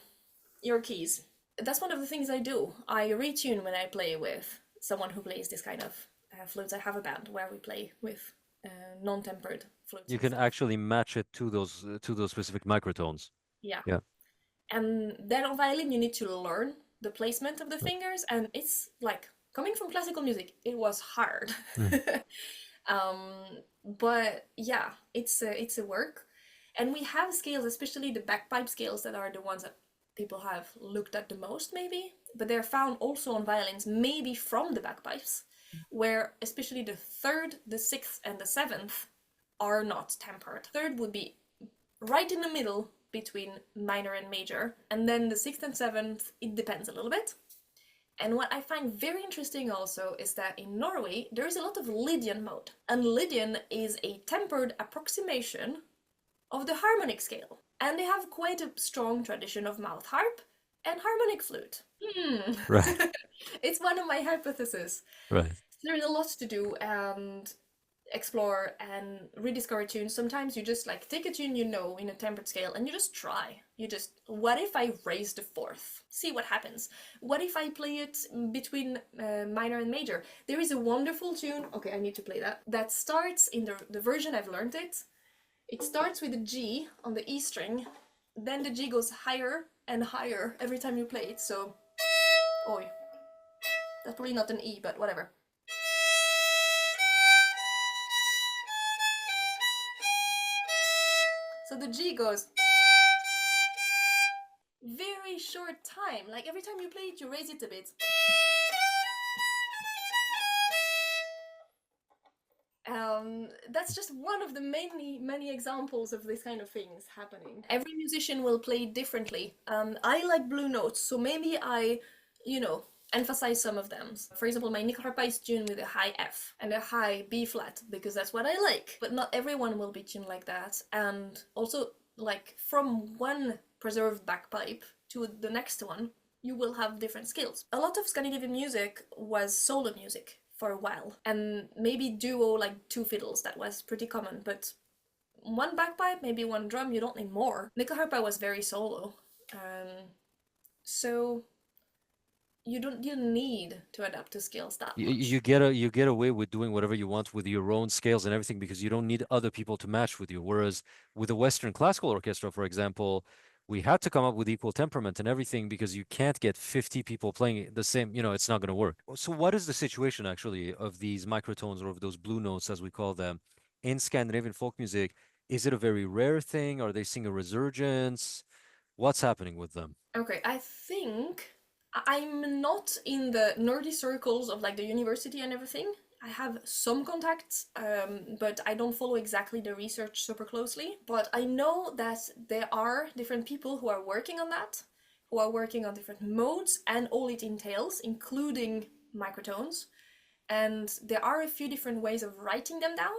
your keys. That's one of the things I do. I retune when I play with someone who plays this kind of flutes. I have a band where we play with non-tempered flutes. You can actually match it to those specific microtones. Yeah. Yeah. And then on violin, you need to learn the placement of the fingers, and it's like, coming from classical music, it was hard. But yeah, it's a work. And we have scales, especially the bagpipe scales, that are the ones that people have looked at the most, maybe. But they're found also on violins, maybe from the bagpipes, where especially the third, the sixth, and the seventh are not tempered. Third would be right in the middle between minor and major, and then the sixth and seventh, it depends a little bit. And what I find very interesting also is that in Norway there is a lot of Lydian mode, and Lydian is a tempered approximation of the harmonic scale, and they have quite a strong tradition of mouth harp and harmonic flute. Right. It's one of my hypotheses. Right. There's a lot to do and explore and rediscover tunes. Sometimes you just like take a tune in a tempered scale and you just try. What if I raise the fourth? See what happens. What if I play it between minor and major? There is a wonderful tune, okay, I need to play that starts in the version I've learned it. It starts with a G on the E string, then the G goes higher and higher every time you play it, so... Oi. That's probably not an E, but whatever. So the G goes very short time, like every time you play it you raise it a bit. That's just one of the many examples of this kind of things happening. Every musician will play differently. I like blue notes, so maybe I, emphasize some of them. For example, my nyckelharpa is tuned with a high F and a high B flat because that's what I like. But not everyone will be tuned like that. And also, like, from one preserved bagpipe to the next one, you will have different skills. A lot of Scandinavian music was solo music for a while, and maybe duo, like two fiddles, that was pretty common, but one bagpipe, maybe one drum, you don't need more. Nyckelharpa was very solo, so you don't need to adapt to scales that much. You get away with doing whatever you want with your own scales and everything because you don't need other people to match with you. Whereas with a Western classical orchestra, for example, we had to come up with equal temperament and everything because you can't get 50 people playing the same, it's not going to work. So what is the situation actually of these microtones or of those blue notes, as we call them, in Scandinavian folk music? Is it a very rare thing? Are they seeing a resurgence? What's happening with them? Okay, I think I'm not in the nerdy circles of like the university and everything. I have some contacts, but I don't follow exactly the research super closely. But I know that there are different people who are working on that, who are working on different modes and all it entails, including microtones. And there are a few different ways of writing them down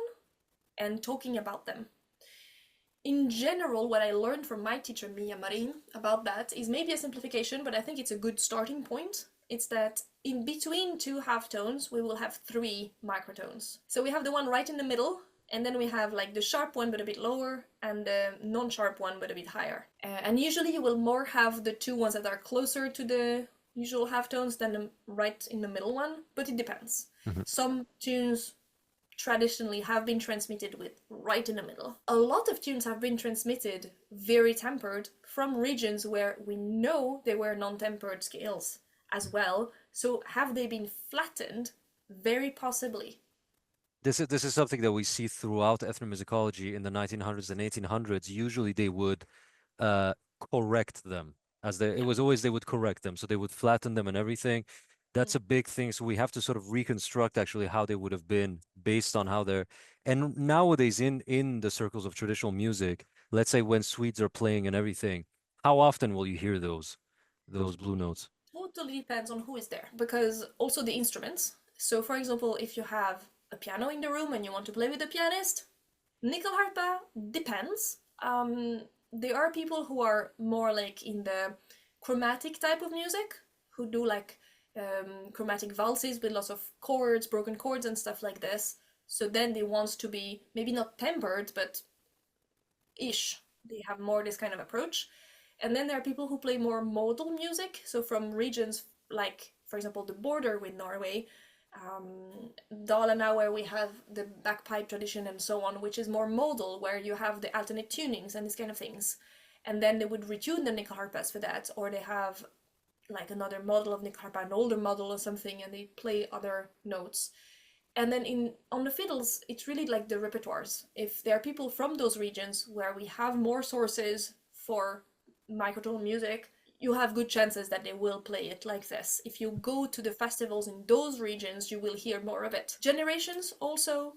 and talking about them. In general, what I learned from my teacher, Mia Marin, about that is maybe a simplification, but I think it's a good starting point. It's that in between two halftones, we will have three microtones. So we have the one right in the middle, and then we have like the sharp one but a bit lower, and the non-sharp one but a bit higher. And usually you will more have the two ones that are closer to the usual halftones than the right in the middle one, but it depends. Some tunes traditionally have been transmitted with right in the middle. A lot of tunes have been transmitted very tempered from regions where we know they were non-tempered scales as well. So have they been flattened? Very possibly. This is something that we see throughout ethnomusicology in the 1900s and 1800s. Usually they would correct them it was always they would correct them. So they would flatten them and everything. That's a big thing. So we have to sort of reconstruct actually how they would have been based on how they're. And nowadays in the circles of traditional music, let's say when Swedes are playing and everything, how often will you hear those blue notes? Totally depends on who is there, because also the instruments. So, for example, if you have a piano in the room and you want to play with the pianist, Nyckelharpa depends. There are people who are more like in the chromatic type of music, who do like chromatic valses with lots of chords, broken chords, and stuff like this. So then they want to be maybe not tempered, but ish. They have more this kind of approach. And then there are people who play more modal music, so from regions like, for example, the border with Norway, Dalarna, where we have the bagpipe tradition and so on, which is more modal, where you have the alternate tunings and these kind of things. And then they would retune the nyckelharpas for that, or they have like another model of nyckelharpa, an older model or something, and they play other notes. And then on the fiddles, it's really like the repertoires. If there are people from those regions where we have more sources for microtonal music, you have good chances that they will play it like this. If you go to the festivals in those regions, you will hear more of it. Generations also,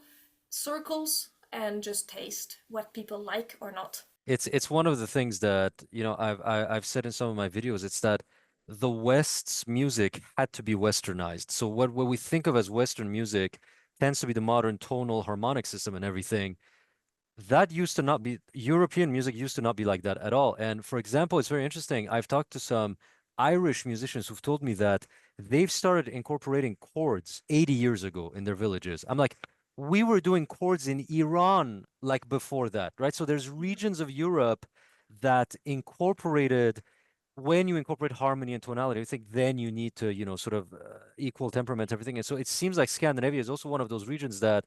circles, and just taste what people like or not. It's one of the things that, I've said in some of my videos, it's that the West's music had to be westernized. So what we think of as Western music tends to be the modern tonal harmonic system and everything. That used to not be, European music used to not be like that at all. And for example, it's very interesting. I've talked to some Irish musicians who've told me that they've started incorporating chords 80 years ago in their villages. I'm like, we were doing chords in Iran like before that, right? So there's regions of Europe that incorporated, when you incorporate harmony and tonality, I think then you need to, sort of equal temperament, everything. And so it seems like Scandinavia is also one of those regions that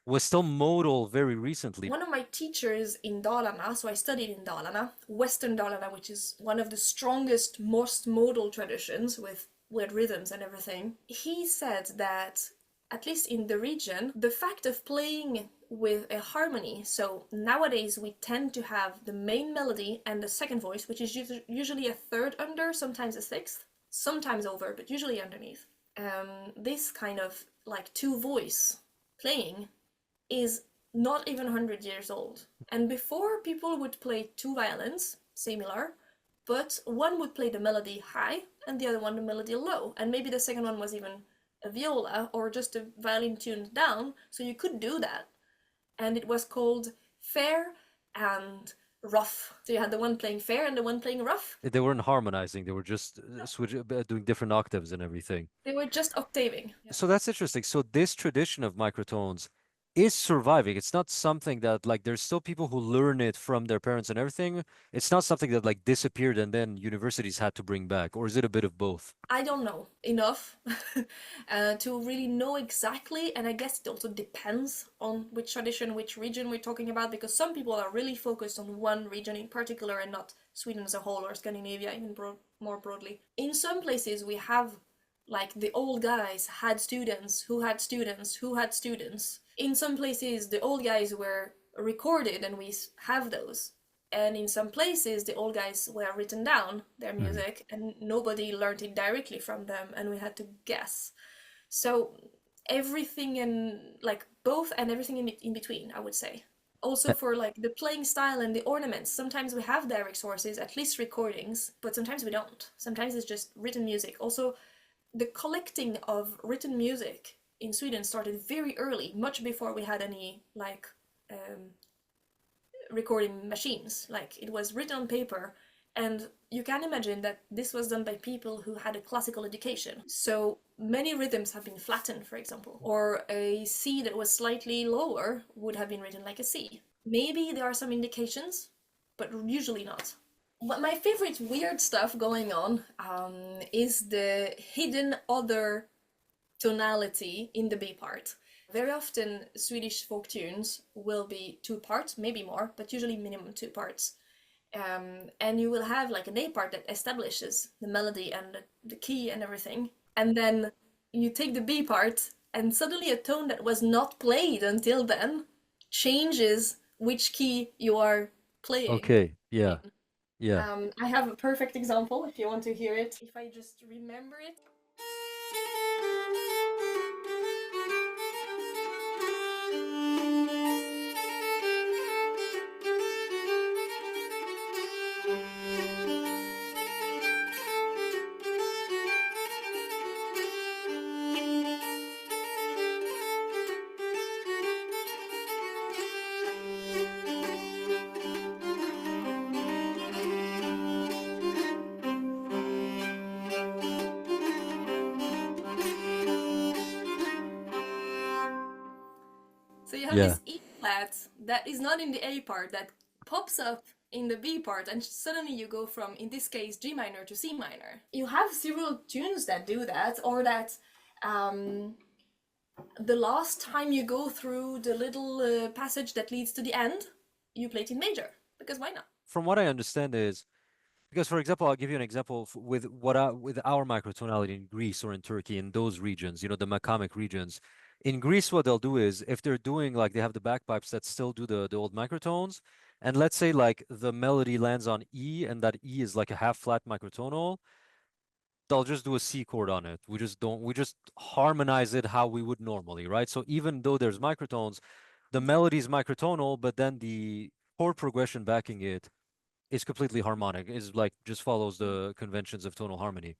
was still modal very recently. One of my teachers in Dalarna, so I studied in Dalarna, Western Dalarna, which is one of the strongest, most modal traditions with weird rhythms and everything, he said that, at least in the region, the fact of playing with a harmony, so nowadays we tend to have the main melody and the second voice, which is usually a third under, sometimes a sixth, sometimes over, but usually underneath. This kind of like two voice playing is not even 100 years old. And before, people would play two violins, similar, but one would play the melody high and the other one the melody low. And maybe the second one was even a viola or just a violin tuned down, so you could do that. And it was called fair and rough. So you had the one playing fair and the one playing rough. They weren't harmonizing, they were just doing different octaves and everything. They were just octaving. So that's interesting. So this tradition of microtones is surviving. It's not something that, like, there's still people who learn it from their parents and everything. It's not something that like disappeared and then universities had to bring back, or is it a bit of both? I don't know enough to really know exactly, and I guess it also depends on which tradition, which region we're talking about, because some people are really focused on one region in particular and not Sweden as a whole or Scandinavia even more broadly. In some places we have, like, the old guys had students who had students who had students. In some places the old guys were recorded and we have those. And in some places, the old guys were written down, their music, and nobody learned it directly from them, and we had to guess. So everything in, like, both and everything in between, I would say. Also for, like, the playing style and the ornaments, sometimes we have direct sources, at least recordings, but sometimes we don't. Sometimes it's just written music. Also, the collecting of written music in Sweden started very early, much before we had any, like, recording machines. Like, it was written on paper, and you can imagine that this was done by people who had a classical education. So many rhythms have been flattened, for example, or a C that was slightly lower would have been written like a C. Maybe there are some indications, but usually not. But my favorite weird stuff going on is the hidden other tonality in the B part. Very often Swedish folk tunes will be two parts, maybe more, but usually minimum two parts. And you will have like an A part that establishes the melody and the key and everything. And then you take the B part, and suddenly a tone that was not played until then changes which key you are playing. Okay, yeah, yeah. I have a perfect example if you want to hear it. If I just remember it. you have Yeah. this E flat that is not in the A part that pops up in the B part, and suddenly you go from, in this case, G minor to C minor. You have several tunes that do that, or that the last time you go through the little passage that leads to the end, you play it in major, because why not? From what I understand is, because, for example, I'll give you an example with with our microtonality in Greece or in Turkey, in those regions, the Makamic regions. In Greece, what they'll do is, if they're doing, like, they have the bagpipes that still do the old microtones, and let's say, like, the melody lands on E, and that E is like a half flat microtonal, they'll just do a C chord on it. We just harmonize it how we would normally, right? So even though there's microtones, the melody is microtonal, but then the chord progression backing it is completely harmonic. Is like just follows the conventions of tonal harmony.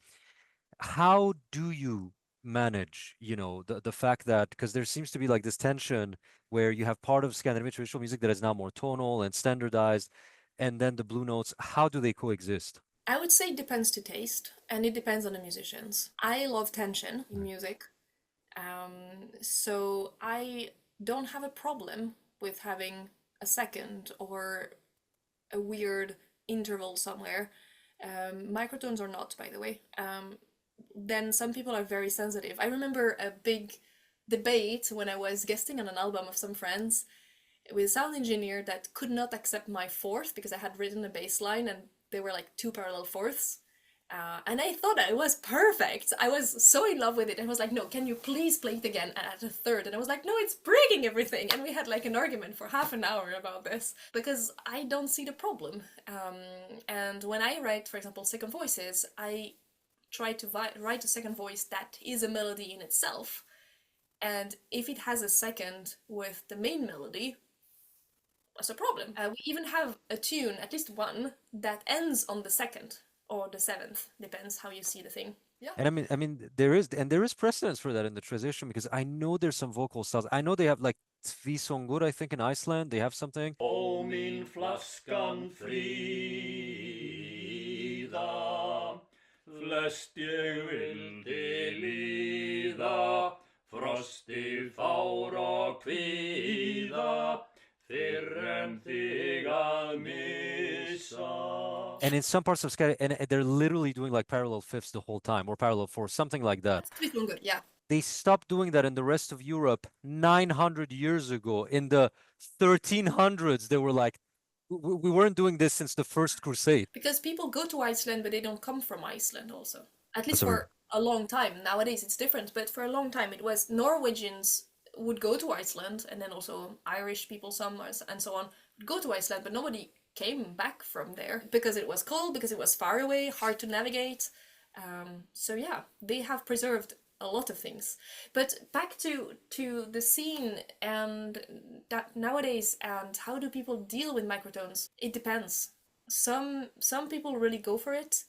How do you manage, the fact that, because there seems to be like this tension where you have part of Scandinavian traditional music that is now more tonal and standardized, and then the blue notes, how do they coexist? I would say it depends to taste, and it depends on the musicians. I love tension in music, so I don't have a problem with having a second or a weird interval somewhere. Microtones or not, by the way. Then some people are very sensitive. I remember a big debate when I was guesting on an album of some friends with a sound engineer that could not accept my fourth because I had written a bass line and they were like two parallel fourths. And I thought it was perfect. I was so in love with it. I was like, no, can you please play it again at a third? And I was like, no, it's breaking everything. And we had like an argument for half an hour about this because I don't see the problem. And when I write, for example, second voices, I try to write a second voice that is a melody in itself. And if it has a second with the main melody, that's a problem. We even have a tune, at least one, that ends on the second or the seventh, depends how you see the thing. Yeah. And I mean, there is precedence for that in the transition, because I know there's some vocal styles. I know they have like Tvisongur, I think in Iceland, they have something. Ó mín flaskan fríða, flest ég vildi líða, frosti fár og kvíða, fyrr en þig að missa. And in some parts of Scandinavia, and they're literally doing like parallel fifths the whole time, or parallel fourths, something like that. That's pretty good, yeah. They stopped doing that in the rest of Europe 900 years ago. In the 1300s, they were like, we weren't doing this since the First Crusade. Because people go to Iceland, but they don't come from Iceland also. At least That's for a long time. Nowadays it's different, but for a long time it was Norwegians would go to Iceland, and then also Irish people, some and so on, would go to Iceland, but nobody came back from there because it was cold, because it was far away, hard to navigate. So yeah, they have preserved a lot of things. But back to the scene and that nowadays, and how do people deal with microtones? It depends. Some people really go for it.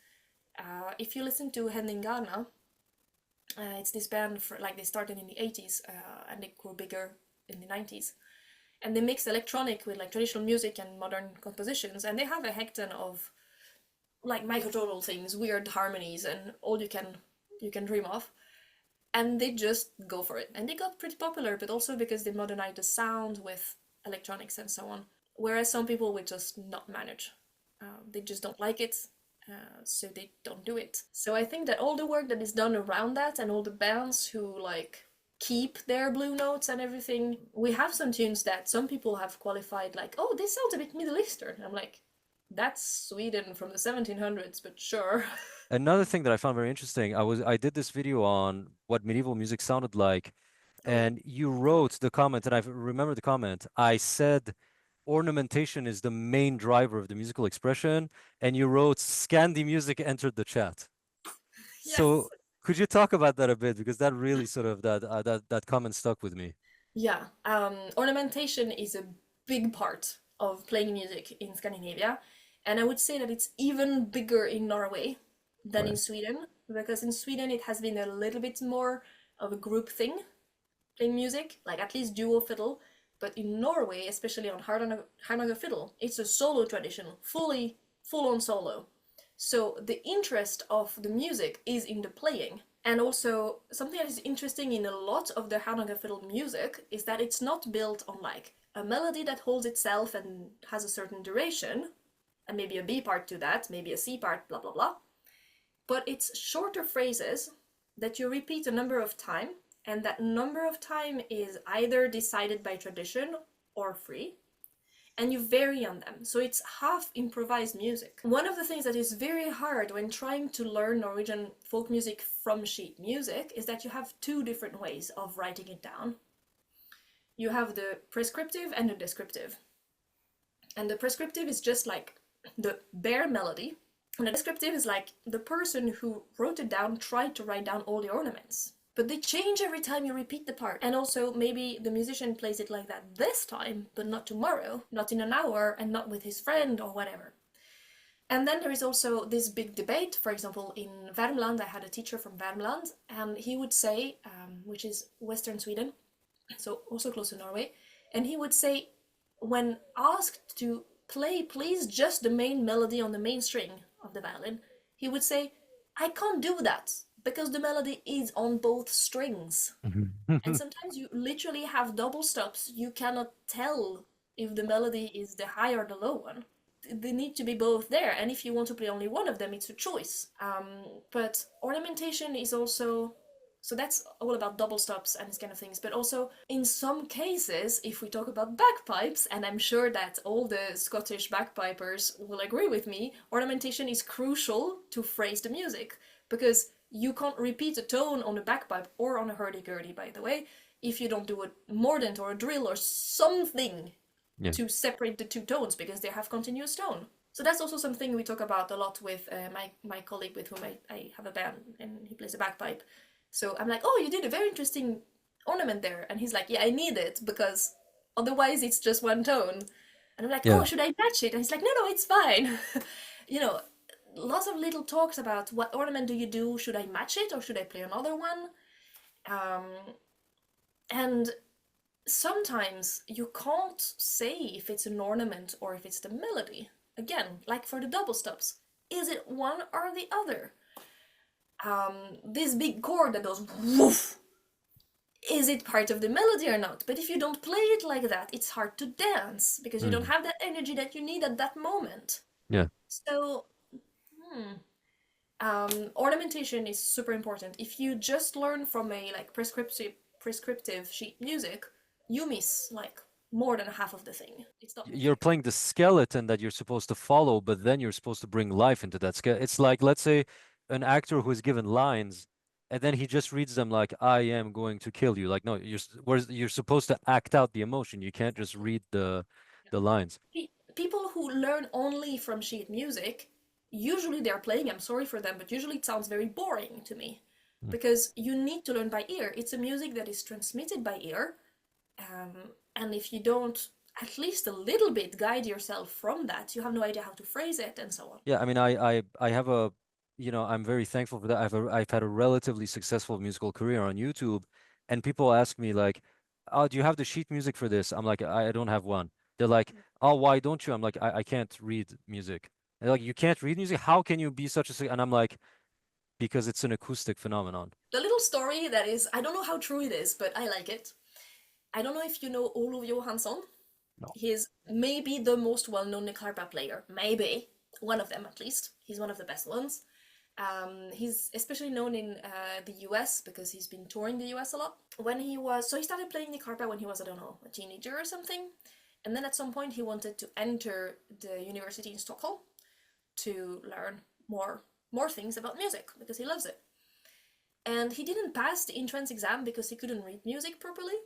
If you listen to Hendingana, it's this band they started in the 80s and they grew bigger in the 90s. And they mix electronic with like traditional music and modern compositions, and they have a hecton of like microtonal things, weird harmonies, and all you can dream of. And they just go for it. And they got pretty popular, but also because they modernized the sound with electronics and so on. Whereas some people would just not manage. They just don't like it, so they don't do it. So I think that all the work that is done around that, and all the bands who like keep their blue notes and everything, we have some tunes that some people have qualified like, oh, this sounds a bit Middle Eastern. I'm like, that's Sweden from the 1700s, but sure. Another thing that I found very interesting, I did this video on what medieval music sounded like, and you wrote the comment, and I remember the comment. I said ornamentation is the main driver of the musical expression, and you wrote Scandi music entered the chat. Yes. So could you talk about that a bit, because that really sort of that comment stuck with me. Yeah, ornamentation is a big part of playing music in Scandinavia, and I would say that it's even bigger in Norway than in Sweden, because in Sweden it has been a little bit more of a group thing, playing music, like at least duo fiddle. But in Norway, especially on Hardanger fiddle, it's a solo tradition, full-on solo. So the interest of the music is in the playing, And also, something that is interesting in a lot of the Hardanger fiddle music is that it's not built on like a melody that holds itself and has a certain duration, and maybe a B part to that, maybe a C part, blah blah blah. But it's shorter phrases that you repeat a number of times, and that number of time is either decided by tradition or free, and you vary on them. So it's half improvised music. One of the things that is very hard when trying to learn Norwegian folk music from sheet music is that you have two different ways of writing it down. You have the prescriptive and the descriptive. And the prescriptive is just like the bare melody, and the descriptive is like the person who wrote it down tried to write down all the ornaments. But they change every time you repeat the part. And also, maybe the musician plays it like that this time, but not tomorrow, not in an hour, and not with his friend or whatever. And then there is also this big debate. For example, in Värmland, I had a teacher from Värmland, and he would say, which is Western Sweden, so also close to Norway, and he would say, when asked to play, please, just the main melody on the main string of the violin, he would say, I can't do that, because the melody is on both strings. And sometimes you literally have double stops. You cannot tell if the melody is the high or the low one. They need to be both there, and if you want to play only one of them, it's a choice. But ornamentation is also, so that's all about double stops and these kind of things. But also, in some cases, if we talk about bagpipes, and I'm sure that all the Scottish bagpipers will agree with me, ornamentation is crucial to phrase the music, because you can't repeat a tone on a bagpipe or on a hurdy-gurdy, by the way, if you don't do a mordant or a drill or something to separate the two tones, because they have continuous tone. So that's also something we talk about a lot with my colleague with whom I have a band, and he plays a bagpipe. So I'm like, oh, you did a very interesting ornament there. And he's like, yeah, I need it, because otherwise it's just one tone. And I'm like, oh, should I match it? And he's like, no, it's fine. You know, lots of little talks about what ornament do you do? Should I match it or should I play another one? And sometimes you can't say if it's an ornament or if it's the melody. Again, like for the double stops, is it one or the other? This big chord that goes woof, is it part of the melody or not? But if you don't play it like that, it's hard to dance because you don't have that energy that you need at that moment. Yeah. So, ornamentation is super important. If you just learn from a like prescriptive sheet music, you miss like more than half of the thing. It's not. You're playing the skeleton that you're supposed to follow, but then you're supposed to bring life into that skeleton. It's like, let's say, an actor who is given lines, and then he just reads them like, "I am going to kill you." Like, no, you're supposed to act out the emotion. You can't just read the lines. People who learn only from sheet music, usually they're playing, I'm sorry for them, but usually it sounds very boring to me. Because you need to learn by ear. It's a music that is transmitted by ear. And if you don't at least a little bit guide yourself from that, you have no idea how to phrase it and so on. Yeah, I mean, I have a, I'm very thankful for that. I've had a relatively successful musical career on YouTube, and people ask me like, "Oh, do you have the sheet music for this?" I'm like, I don't have one. They're like, "Oh, why don't you?" I'm like, I can't read music. They're like, "You can't read music? How can you be such a?" And I'm like, because it's an acoustic phenomenon. The little story that is, I don't know how true it is, but I like it. I don't know if you know Olof Johansson. No. He's maybe the most well-known Nicaragua player. Maybe. One of them, at least. He's one of the best ones. He's especially known in the US because he's been touring the US a lot. So he started playing Nicaragua when he was, I don't know, a teenager or something. And then at some point he wanted to enter the university in Stockholm to learn more things about music because he loves it. And he didn't pass the entrance exam because he couldn't read music properly.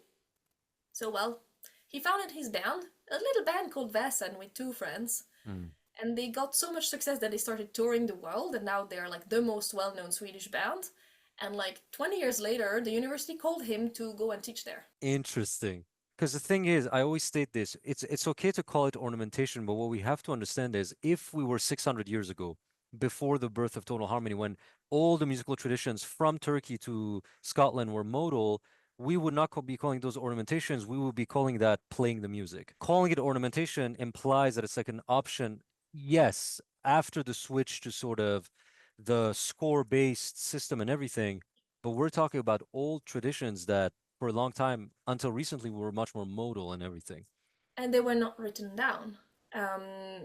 So, well, he founded his band, a little band called Väsen with two friends. And they got so much success that they started touring the world, and now they're like the most well-known Swedish band. And like 20 years later, the university called him to go and teach there. Interesting. Because the thing is, I always state this, it's okay to call it ornamentation, but what we have to understand is if we were 600 years ago, before the birth of tonal harmony, when all the musical traditions from Turkey to Scotland were modal, we would not be calling those ornamentations, we would be calling that playing the music. Calling it ornamentation implies that it's like an option, yes, after the switch to sort of the score-based system and everything, But we're talking about old traditions that for a long time, until recently, were much more modal and everything. And they were not written down.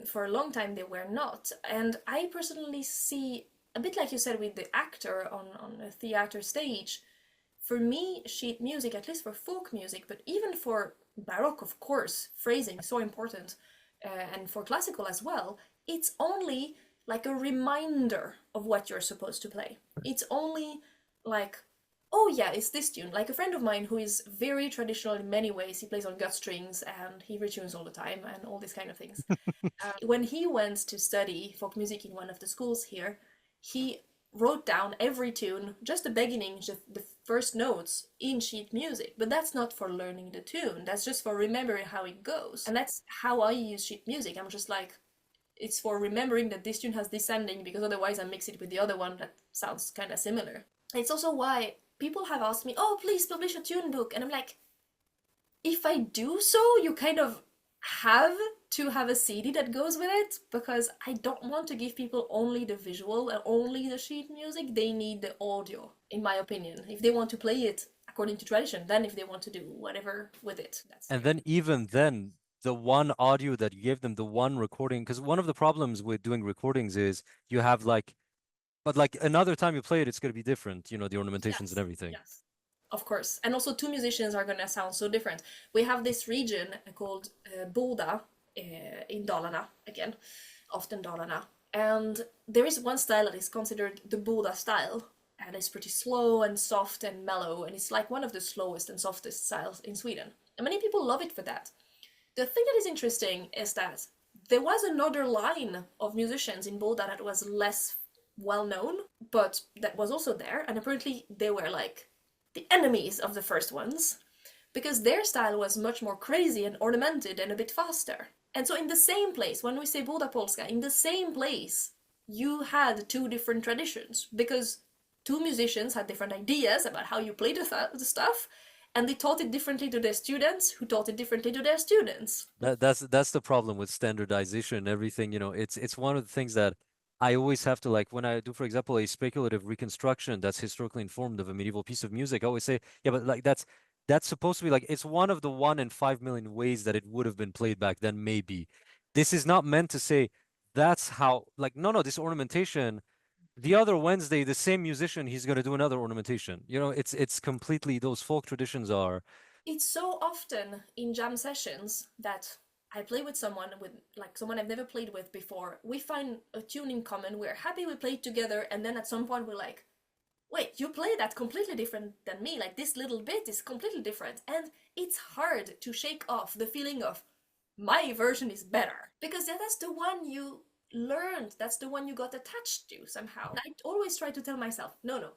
For a long time, they were not. And I personally see, a bit like you said with the actor on a theater stage, for me, sheet music, at least for folk music, but even for Baroque, of course, phrasing is so important, and for classical as well, it's only like a reminder of what you're supposed to play. It's only like, oh yeah, it's this tune. Like a friend of mine who is very traditional in many ways, he plays on gut strings and he retunes all the time and all these kind of things. When he went to study folk music in one of the schools here, he wrote down every tune, just the beginning, just the first notes in sheet music. But that's not for learning the tune, that's just for remembering how it goes. And that's how I use sheet music. I'm just like, it's for remembering that this tune has this ending, because otherwise I mix it with the other one that sounds kind of similar. It's also why people have asked me, oh, please publish a tune book. And I'm like, if I do so, you kind of have to have a CD that goes with it, because I don't want to give people only the visual and only the sheet music. They need the audio, in my opinion. If they want to play it according to tradition, then if they want to do whatever with it, that's And fair. then even then, the one audio that you gave them, the one recording, because one of the problems with doing recordings is you have like, but like another time you play it, it's going to be different, you know, the ornamentations and Yes, everything. yes, of course. And also, two musicians are gonna sound so different. We have this region called Boda in Dalarna, again, often Dalarna. And there is one style that is considered the Boda style, and it's pretty slow and soft and mellow, and it's like one of the slowest and softest styles in Sweden. And many people love it for that. The thing that is interesting is that there was another line of musicians in Boda that was less well known, but that was also there, and apparently they were like the enemies of the first ones, because their style was much more crazy and ornamented and a bit faster. And so in the same place, when we say Boda Polska, in the same place, you had two different traditions, because two musicians had different ideas about how you play the stuff, and they taught it differently to their students, who taught it differently to their students. That's the problem with standardization and everything, you know, it's one of the things that I always have to like when I do, for example, a speculative reconstruction that's historically informed of a medieval piece of music, I always say, yeah, but like that's supposed to be like it's one of the 1 in 5 million ways that it would have been played back then, maybe. This is not meant to say that's how like no, this ornamentation, the other Wednesday, the same musician, he's gonna do another ornamentation. You know, it's completely those folk traditions are It's so often in jam sessions that I play with someone, with like someone I've never played with before. We find a tune in common, we're happy we played together, and then at some point we're like, wait, you play that completely different than me, like this little bit is completely different. And it's hard to shake off the feeling of my version is better, because that's the one you learned, that's the one you got attached to somehow. I always try to tell myself, no,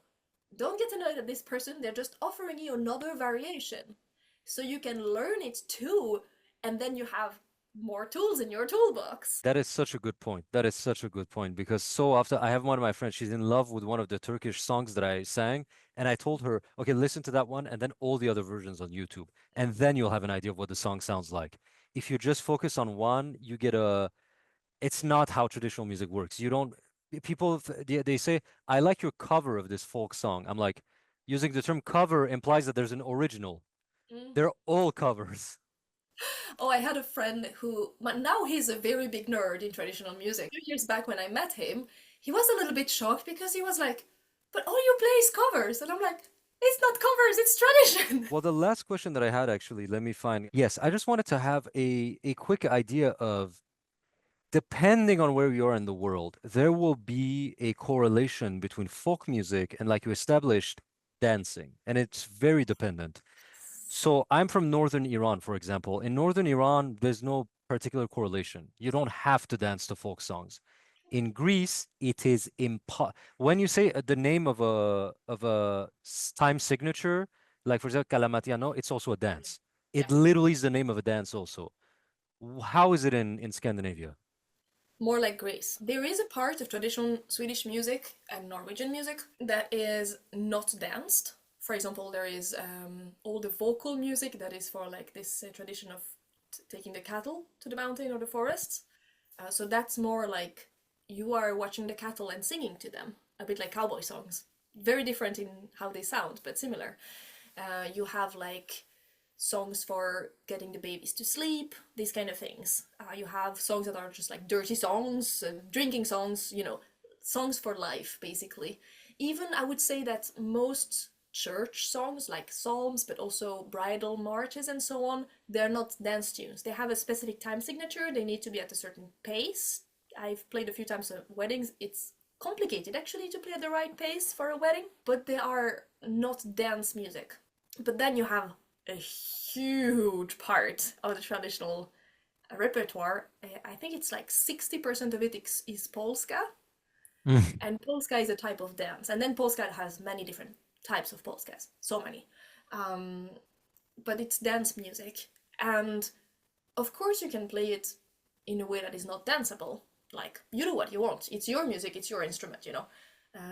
don't get annoyed at this person, they're just offering you another variation so you can learn it too, and then you have more tools in your toolbox. That is such a good point. That is such a good point because so often I have one of my friends, she's in love with one of the Turkish songs that I sang, and I told her, okay, listen to that one and then all the other versions on YouTube, and then you'll have an idea of what the song sounds like. If you just focus on one, you get a, it's not how traditional music works. You don't, people, they say, I like your cover of this folk song. I'm like, using the term cover implies that there's an original. Mm. They're all covers. Oh, I had a friend who, but now he's a very big nerd in traditional music. A few years back when I met him, he was a little bit shocked because he was like, but all you play is covers. And I'm like, it's not covers, it's tradition. Well, the last question that I had actually, let me find. Yes, I just wanted to have a quick idea of depending on where you are in the world, there will be a correlation between folk music and, like you established, dancing, and it's very dependent. So I'm from northern Iran, for example. In northern Iran, there's no particular correlation. You don't have to dance to folk songs. In Greece, it is impo when you say the name of a time signature, like for example, Kalamatiano, it's also a dance. Yeah. It literally is the name of a dance also. How is it in Scandinavia? More like Greece. There is a part of traditional Swedish music and Norwegian music that is not danced. For example, there is all the vocal music that is for like this tradition of taking the cattle to the mountain or the forests. So that's more like you are watching the cattle and singing to them, a bit like cowboy songs. very different in how they sound, but similar. You have like songs for getting the babies to sleep, these kind of things. You have songs that are just like dirty songs, drinking songs, you know, songs for life, basically. Even I would say that most church songs, like psalms, but also bridal marches and so on, they're not dance tunes. They have a specific time signature, they need to be at a certain pace. I've played a few times at weddings. It's complicated actually to play at the right pace for a wedding, but they are not dance music. But then you have a huge part of the traditional repertoire. I think it's like 60% of it is Polska, Mm. and Polska is a type of dance. And then Polska has many different types of Polskas, so many. Um, but it's dance music. And of course, you can play it in a way that is not danceable. Like, you do what you want. It's your music, it's your instrument, you know.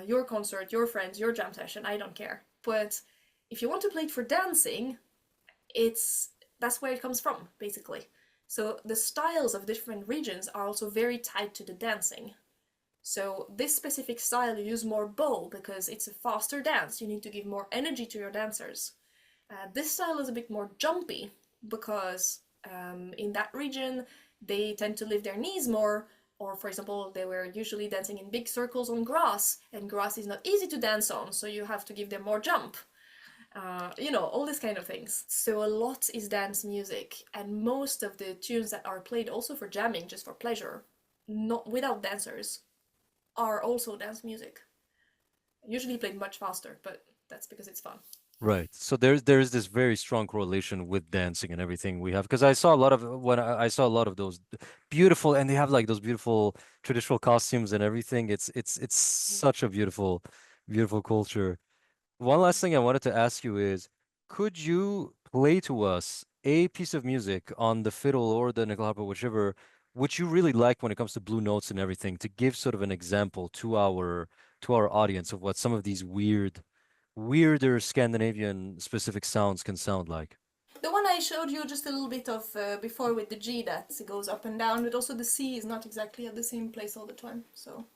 Your concert, your friends, your jam session, I don't care. But if you want to play it for dancing, that's where it comes from, basically. So the styles of different regions are also very tied to the dancing. So this specific style, you use more bow because it's a faster dance. You need to give more energy to your dancers. This style is a bit more jumpy because in that region they tend to lift their knees more, or for example, they were usually dancing in big circles on grass, and grass is not easy to dance on, so you have to give them more jump. You know, all these kind of things. So a lot is dance music, and most of the tunes that are played also for jamming, just for pleasure, not without dancers, are also dance music. Usually played much faster, but that's because it's fun. Right. So there's this very strong correlation with dancing and everything we have, because I saw a lot of when I saw a lot of those beautiful, and they have like those beautiful traditional costumes and everything. It's such a beautiful culture. One last thing I wanted to ask you is, could you play to us a piece of music on the fiddle or the nickel harp or whichever, which you really like when it comes to blue notes and everything, to give sort of an example to our audience of what some of these weirder Scandinavian specific sounds can sound like? The one I showed you just a little bit of before with the G that goes up and down, but also the C is not exactly at the same place all the time. So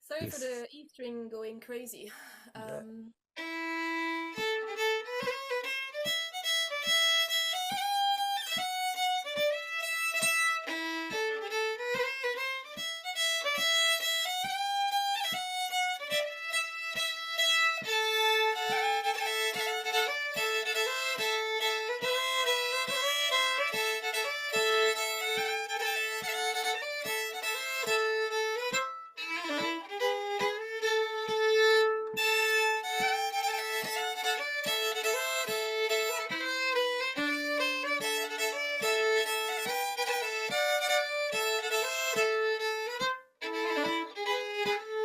sorry for This the E string going crazy. Yeah.